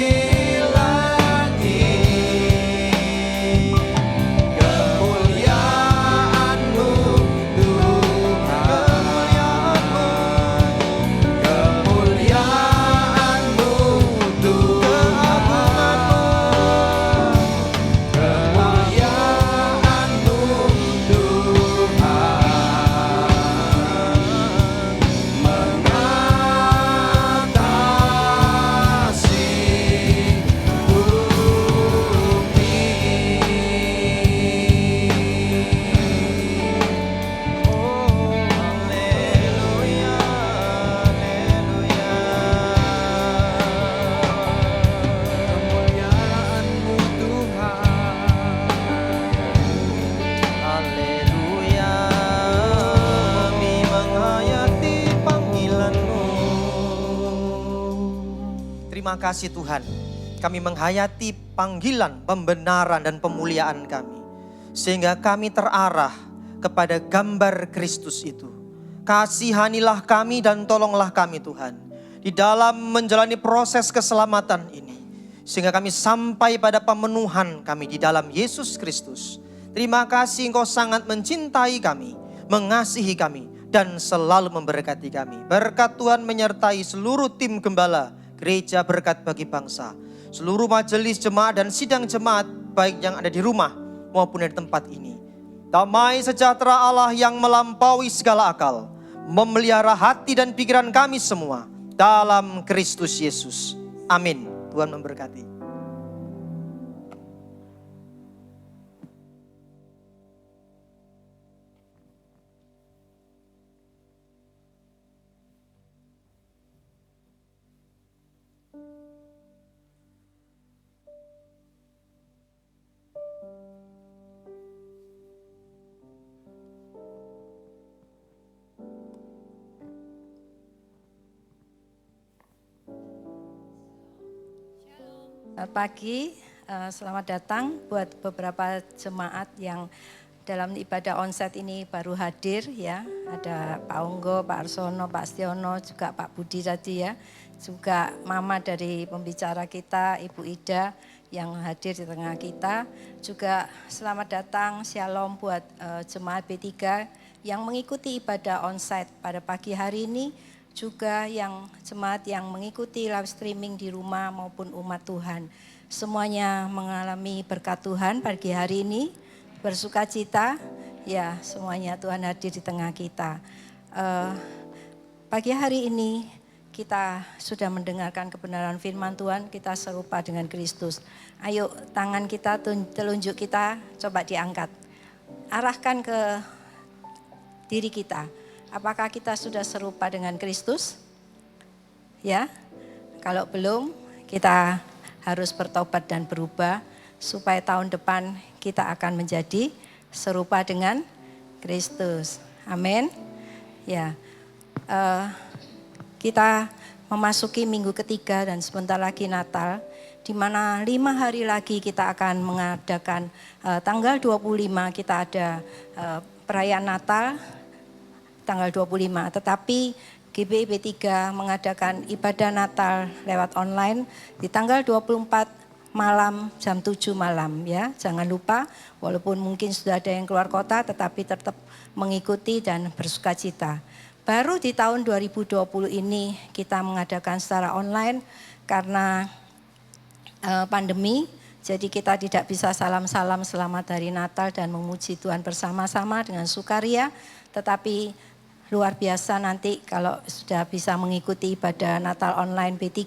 bumi. Tinggikan dirimu mengatasi langit, kemuliaan-Mu Haleluya, kami menghayati panggilan-Mu. Terima kasih Tuhan, kami menghayati panggilan, pembenaran dan pemuliaan kami. Sehingga kami terarah kepada gambar Kristus itu. Kasihanilah kami dan tolonglah kami Tuhan, di dalam menjalani proses keselamatan ini. Sehingga kami sampai pada pemenuhan kami di dalam Yesus Kristus. Terima kasih Engkau sangat mencintai kami, mengasihi kami, dan selalu memberkati kami. Berkat Tuhan menyertai seluruh tim gembala Gereja Berkat Bagi Bangsa, seluruh majelis jemaat dan sidang jemaat, baik yang ada di rumah maupun di tempat ini. Damai sejahtera Allah yang melampaui segala akal memelihara hati dan pikiran kami semua dalam Kristus Yesus. Amin. Tuhan memberkati. Selamat pagi, selamat datang buat beberapa jemaat yang dalam ibadah onsite ini baru hadir ya. ada Pak Onggo, Pak Arsono, Pak Stiono, juga Pak Budi tadi ya. Juga Mama dari pembicara kita, Ibu Ida yang hadir di tengah kita. Juga selamat datang, Shalom buat jemaat B3 yang mengikuti ibadah onsite pada pagi hari ini. Juga yang jemaat yang mengikuti live streaming di rumah maupun umat Tuhan. Semuanya mengalami berkat Tuhan pagi hari ini, bersuka cita. Ya, semuanya Tuhan hadir di tengah kita. Pagi hari ini kita sudah mendengarkan kebenaran firman Tuhan, kita serupa dengan Kristus. Ayo tangan kita, telunjuk kita coba diangkat. Arahkan ke diri kita. Apakah kita sudah serupa dengan Kristus? Ya, kalau belum kita harus bertobat dan berubah supaya tahun depan kita akan menjadi serupa dengan Kristus. Amin. Ya, kita memasuki minggu ketiga dan sebentar lagi Natal, di mana 5 hari lagi kita akan mengadakan tanggal 25 kita ada perayaan Natal tanggal 25. Tetapi GBI B3 mengadakan ibadah Natal lewat online di tanggal 24 malam jam 7 malam ya. Jangan lupa walaupun mungkin sudah ada yang keluar kota tetapi tetap mengikuti dan bersukacita. Baru di tahun 2020 ini kita mengadakan secara online karena pandemi. Jadi kita tidak bisa salam-salam selamat hari Natal dan memuji Tuhan bersama-sama dengan sukaria. Tetapi luar biasa nanti kalau sudah bisa mengikuti ibadah Natal online B3.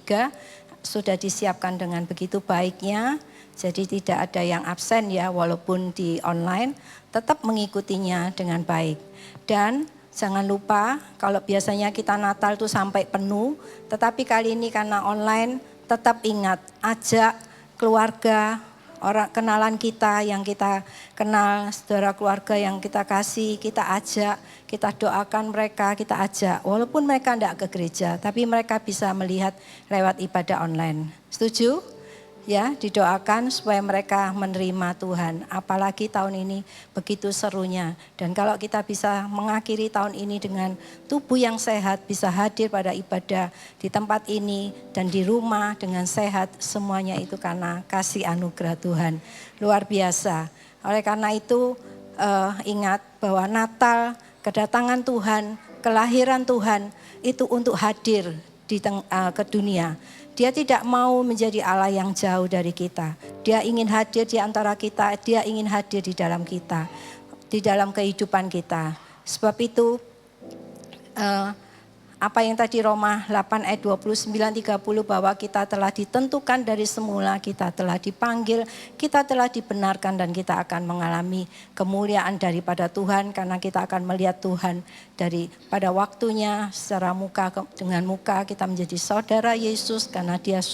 Sudah disiapkan dengan begitu baiknya, jadi tidak ada yang absen ya walaupun di online, tetap mengikutinya dengan baik. Dan jangan lupa kalau biasanya kita Natal tuh sampai penuh, tetapi kali ini karena online tetap ingat, ajak keluarga, orang kenalan kita yang kita kenal, saudara keluarga yang kita kasih, kita ajak, kita doakan mereka, kita ajak. Walaupun mereka tidak ke gereja, tapi mereka bisa melihat lewat ibadah online. Setuju? Ya, didoakan supaya mereka menerima Tuhan. Apalagi tahun ini begitu serunya. Dan kalau kita bisa mengakhiri tahun ini dengan tubuh yang sehat, bisa hadir pada ibadah di tempat ini dan di rumah dengan sehat, semuanya itu karena kasih anugerah Tuhan. Luar biasa. Oleh karena itu ingat bahwa Natal, kedatangan Tuhan, kelahiran Tuhan itu untuk hadir ke dunia. Dia tidak mau menjadi Allah yang jauh dari kita. Dia ingin hadir di antara kita, dia ingin hadir di dalam kita, di dalam kehidupan kita. Sebab itu apa yang tadi Roma 8 ayat 29-30 bahwa kita telah ditentukan dari semula, kita telah dipanggil, kita telah dibenarkan dan kita akan mengalami kemuliaan daripada Tuhan karena kita akan melihat Tuhan dari pada waktunya secara muka dengan muka, kita menjadi saudara Yesus karena dia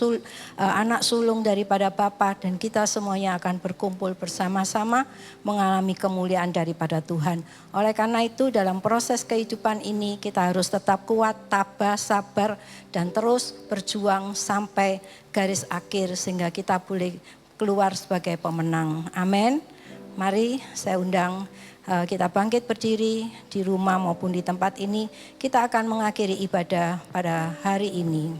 anak sulung daripada Bapa dan kita semuanya akan berkumpul bersama-sama mengalami kemuliaan daripada Tuhan. Oleh karena itu dalam proses kehidupan ini kita harus tetap kuat, tabah, sabar dan terus berjuang sampai garis akhir sehingga kita boleh keluar sebagai pemenang. Amin. Mari saya undang kita bangkit berdiri di rumah maupun di tempat ini. Kita akan mengakhiri ibadah pada hari ini.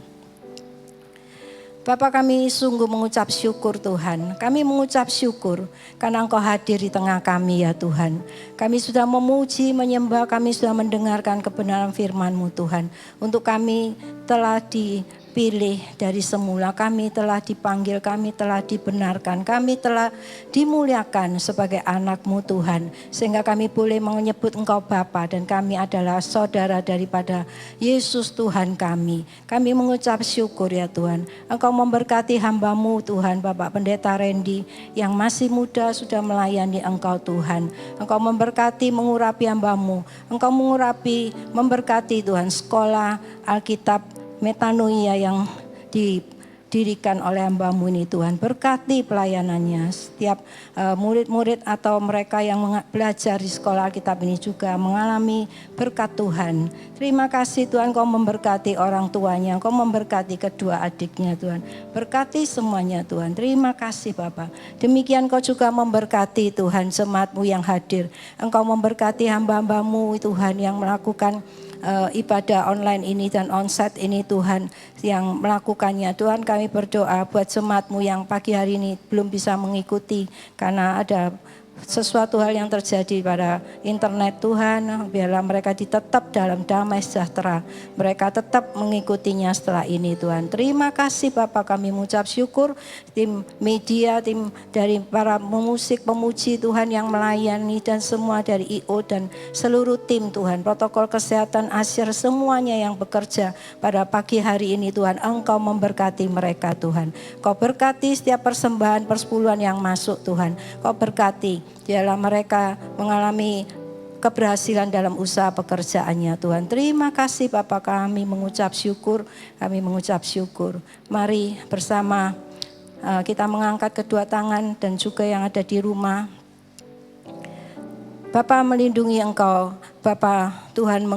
Bapa, kami sungguh mengucap syukur Tuhan. Kami mengucap syukur karena Engkau hadir di tengah kami ya Tuhan. Kami sudah memuji, menyembah, kami sudah mendengarkan kebenaran firman-Mu Tuhan. Untuk kami telah dipilih dari semula, kami telah dipanggil, kami telah dibenarkan, kami telah dimuliakan sebagai anak-Mu Tuhan. Sehingga kami boleh menyebut Engkau Bapa dan kami adalah saudara daripada Yesus Tuhan kami. Kami mengucap syukur ya Tuhan. Engkau memberkati hamba-Mu Tuhan, Bapak Pendeta Randy yang masih muda sudah melayani Engkau Tuhan. Engkau memberkati, mengurapi hamba-Mu. Engkau mengurapi, memberkati Tuhan sekolah Alkitab Metanoia yang dirikan oleh hamba-Mu ini Tuhan. Berkati pelayanannya, setiap murid-murid atau mereka yang belajar di sekolah Alkitab ini juga mengalami berkat Tuhan. Terima kasih Tuhan, Kau memberkati orang tuanya, Kau memberkati kedua adiknya Tuhan. Berkati semuanya Tuhan. Terima kasih Bapa. Demikian Kau juga memberkati Tuhan jemaat-Mu yang hadir. Engkau memberkati hamba-hamba-Mu Tuhan yang melakukan ibadah online ini dan onsite ini Tuhan, yang melakukannya. Tuhan, kami berdoa buat jemaat-Mu yang pagi hari ini belum bisa mengikuti karena ada sesuatu hal yang terjadi pada internet Tuhan. Biarlah mereka tetap dalam damai sejahtera, mereka tetap mengikutinya setelah ini Tuhan. Terima kasih Bapa, kami mengucap syukur tim media, tim dari para pemusik, pemuji Tuhan yang melayani, dan semua dari IO dan seluruh tim Tuhan, protokol kesehatan Asyir, semuanya yang bekerja pada pagi hari ini Tuhan. Engkau memberkati mereka Tuhan. Kau berkati setiap persembahan persepuluhan yang masuk Tuhan. Kau berkati biarlah mereka mengalami keberhasilan dalam usaha pekerjaannya Tuhan. Terima kasih Bapa, kami mengucap syukur, kami mengucap syukur. Mari bersama kita mengangkat kedua tangan dan juga yang ada di rumah. Bapa melindungi engkau, Bapa Tuhan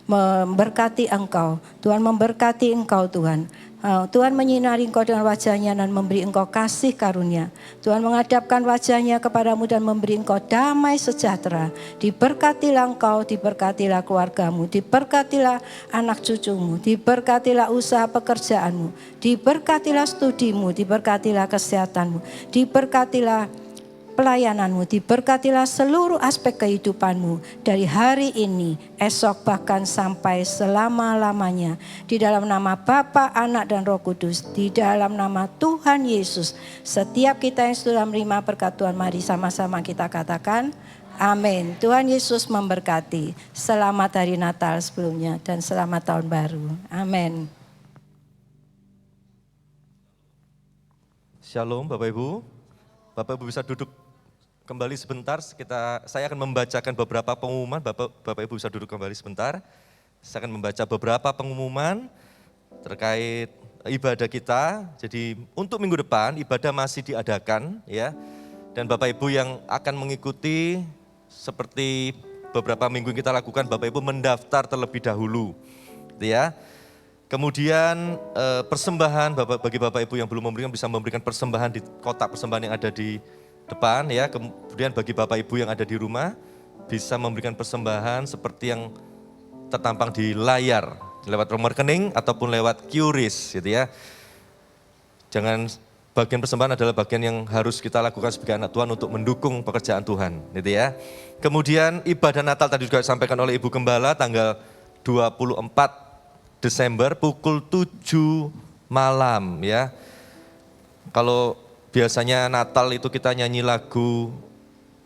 memberkati engkau, Tuhan memberkati engkau Tuhan. Tuhan menyinari engkau dengan wajahnya dan memberi engkau kasih karunia. Tuhan menghadapkan wajahnya kepadamu dan memberi engkau damai sejahtera. Diberkatilah engkau, diberkatilah keluargamu, diberkatilah anak cucumu, diberkatilah usaha pekerjaanmu, diberkatilah studimu, diberkatilah kesehatanmu, diberkatilah pelayananmu, diberkatilah seluruh aspek kehidupanmu dari hari ini, esok, bahkan sampai selama-lamanya. Di dalam nama Bapa, Anak, dan Roh Kudus, di dalam nama Tuhan Yesus. Setiap kita yang sudah menerima berkat Tuhan, mari sama-sama kita katakan amin. Tuhan Yesus memberkati. Selamat hari Natal sebelumnya dan selamat tahun baru. Amin. Shalom Bapak Ibu. Bapak Ibu bisa duduk kembali sebentar. Saya akan membacakan beberapa pengumuman. Bapak Ibu bisa duduk kembali sebentar. Saya akan membaca beberapa pengumuman terkait ibadah kita. Jadi untuk minggu depan ibadah masih diadakan ya. Dan Bapak Ibu yang akan mengikuti seperti beberapa minggu yang kita lakukan, Bapak Ibu mendaftar terlebih dahulu. Gitu ya. Kemudian persembahan bagi Bapak Ibu yang belum memberikan bisa memberikan persembahan di kotak persembahan yang ada di depan ya. Kemudian bagi Bapak Ibu yang ada di rumah bisa memberikan persembahan seperti yang tertampang di layar lewat nomor rekening ataupun lewat QRIS gitu ya. Jangan, bagian persembahan adalah bagian yang harus kita lakukan sebagai anak Tuhan untuk mendukung pekerjaan Tuhan gitu ya. Kemudian ibadah Natal tadi juga disampaikan oleh Ibu Gembala tanggal 24 Desember pukul 7 malam ya. Kalau biasanya Natal itu kita nyanyi lagu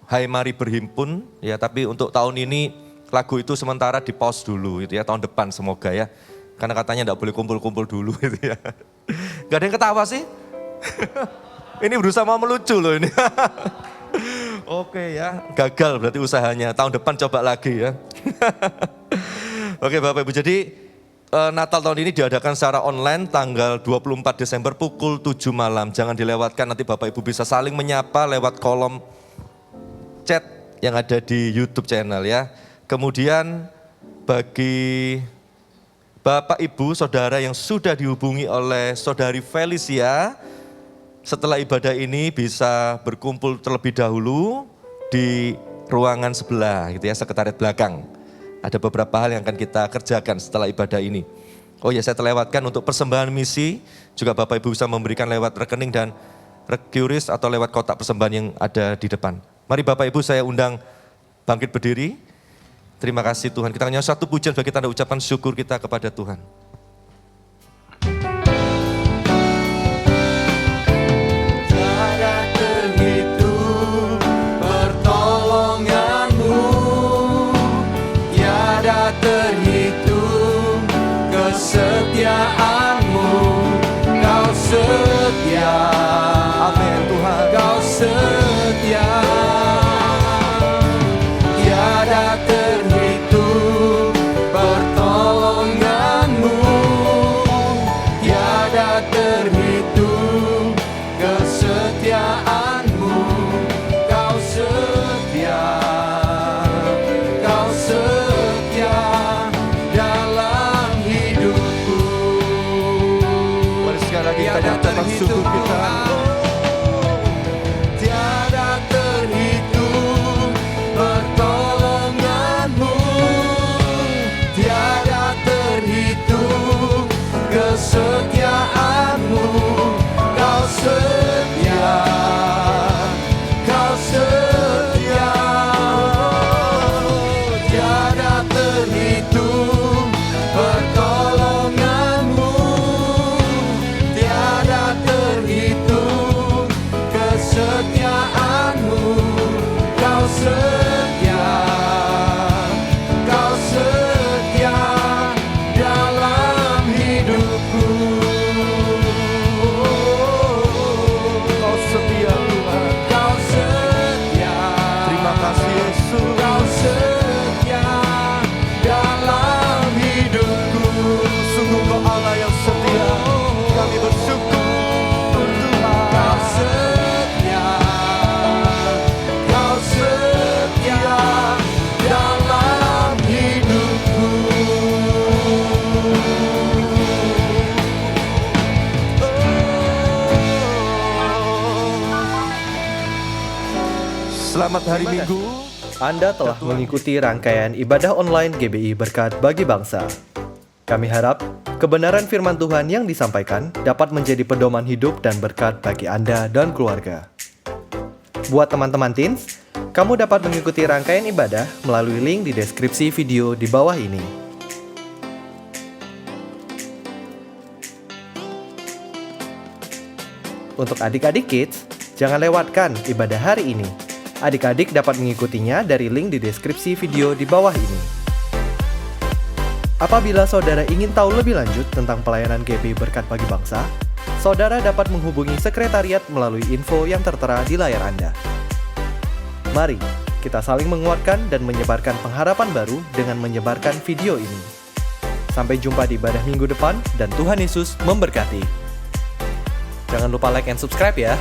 Hai Mari Berhimpun ya, tapi untuk tahun ini lagu itu sementara di pause dulu gitu ya, tahun depan semoga ya. Karena katanya enggak boleh kumpul-kumpul dulu gitu ya. Gak ada yang ketawa sih? Ini berusaha mau melucu loh ini. Oke ya, gagal berarti usahanya. Tahun depan coba lagi ya. Oke Bapak Ibu, jadi Natal tahun ini diadakan secara online tanggal 24 Desember pukul 7 malam. Jangan dilewatkan, nanti Bapak Ibu bisa saling menyapa lewat kolom chat yang ada di YouTube channel ya. Kemudian bagi Bapak Ibu Saudara yang sudah dihubungi oleh Saudari Felicia, setelah ibadah ini bisa berkumpul terlebih dahulu di ruangan sebelah gitu ya, sekretariat belakang. Ada beberapa hal yang akan kita kerjakan setelah ibadah ini. Oh ya, saya terlewatkan untuk persembahan misi, juga Bapak Ibu bisa memberikan lewat rekening dan QRIS atau lewat kotak persembahan yang ada di depan. Mari Bapak Ibu saya undang bangkit berdiri. Terima kasih Tuhan. Kita hanya satu pujian bagi tanda ucapan syukur kita kepada Tuhan. Kesetiaanmu, Kau setia. Amin Tuhan. Kau setia. Tiada terhitung pertolonganmu, tiada terhitung Selamat hari Terima kasih. Minggu. Anda telah mengikuti rangkaian ibadah online GBI Berkat Bagi Bangsa. Kami harap kebenaran firman Tuhan yang disampaikan dapat menjadi pedoman hidup dan berkat bagi Anda dan keluarga. Buat teman-teman teens, kamu dapat mengikuti rangkaian ibadah melalui link di deskripsi video di bawah ini. Untuk adik-adik kids, jangan lewatkan ibadah hari ini. Adik-adik dapat mengikutinya dari link di deskripsi video di bawah ini. Apabila saudara ingin tahu lebih lanjut tentang pelayanan GBI Berkat Bagi Bangsa, saudara dapat menghubungi sekretariat melalui info yang tertera di layar Anda. Mari kita saling menguatkan dan menyebarkan pengharapan baru dengan menyebarkan video ini. Sampai jumpa di ibadah minggu depan dan Tuhan Yesus memberkati. Jangan lupa like and subscribe ya.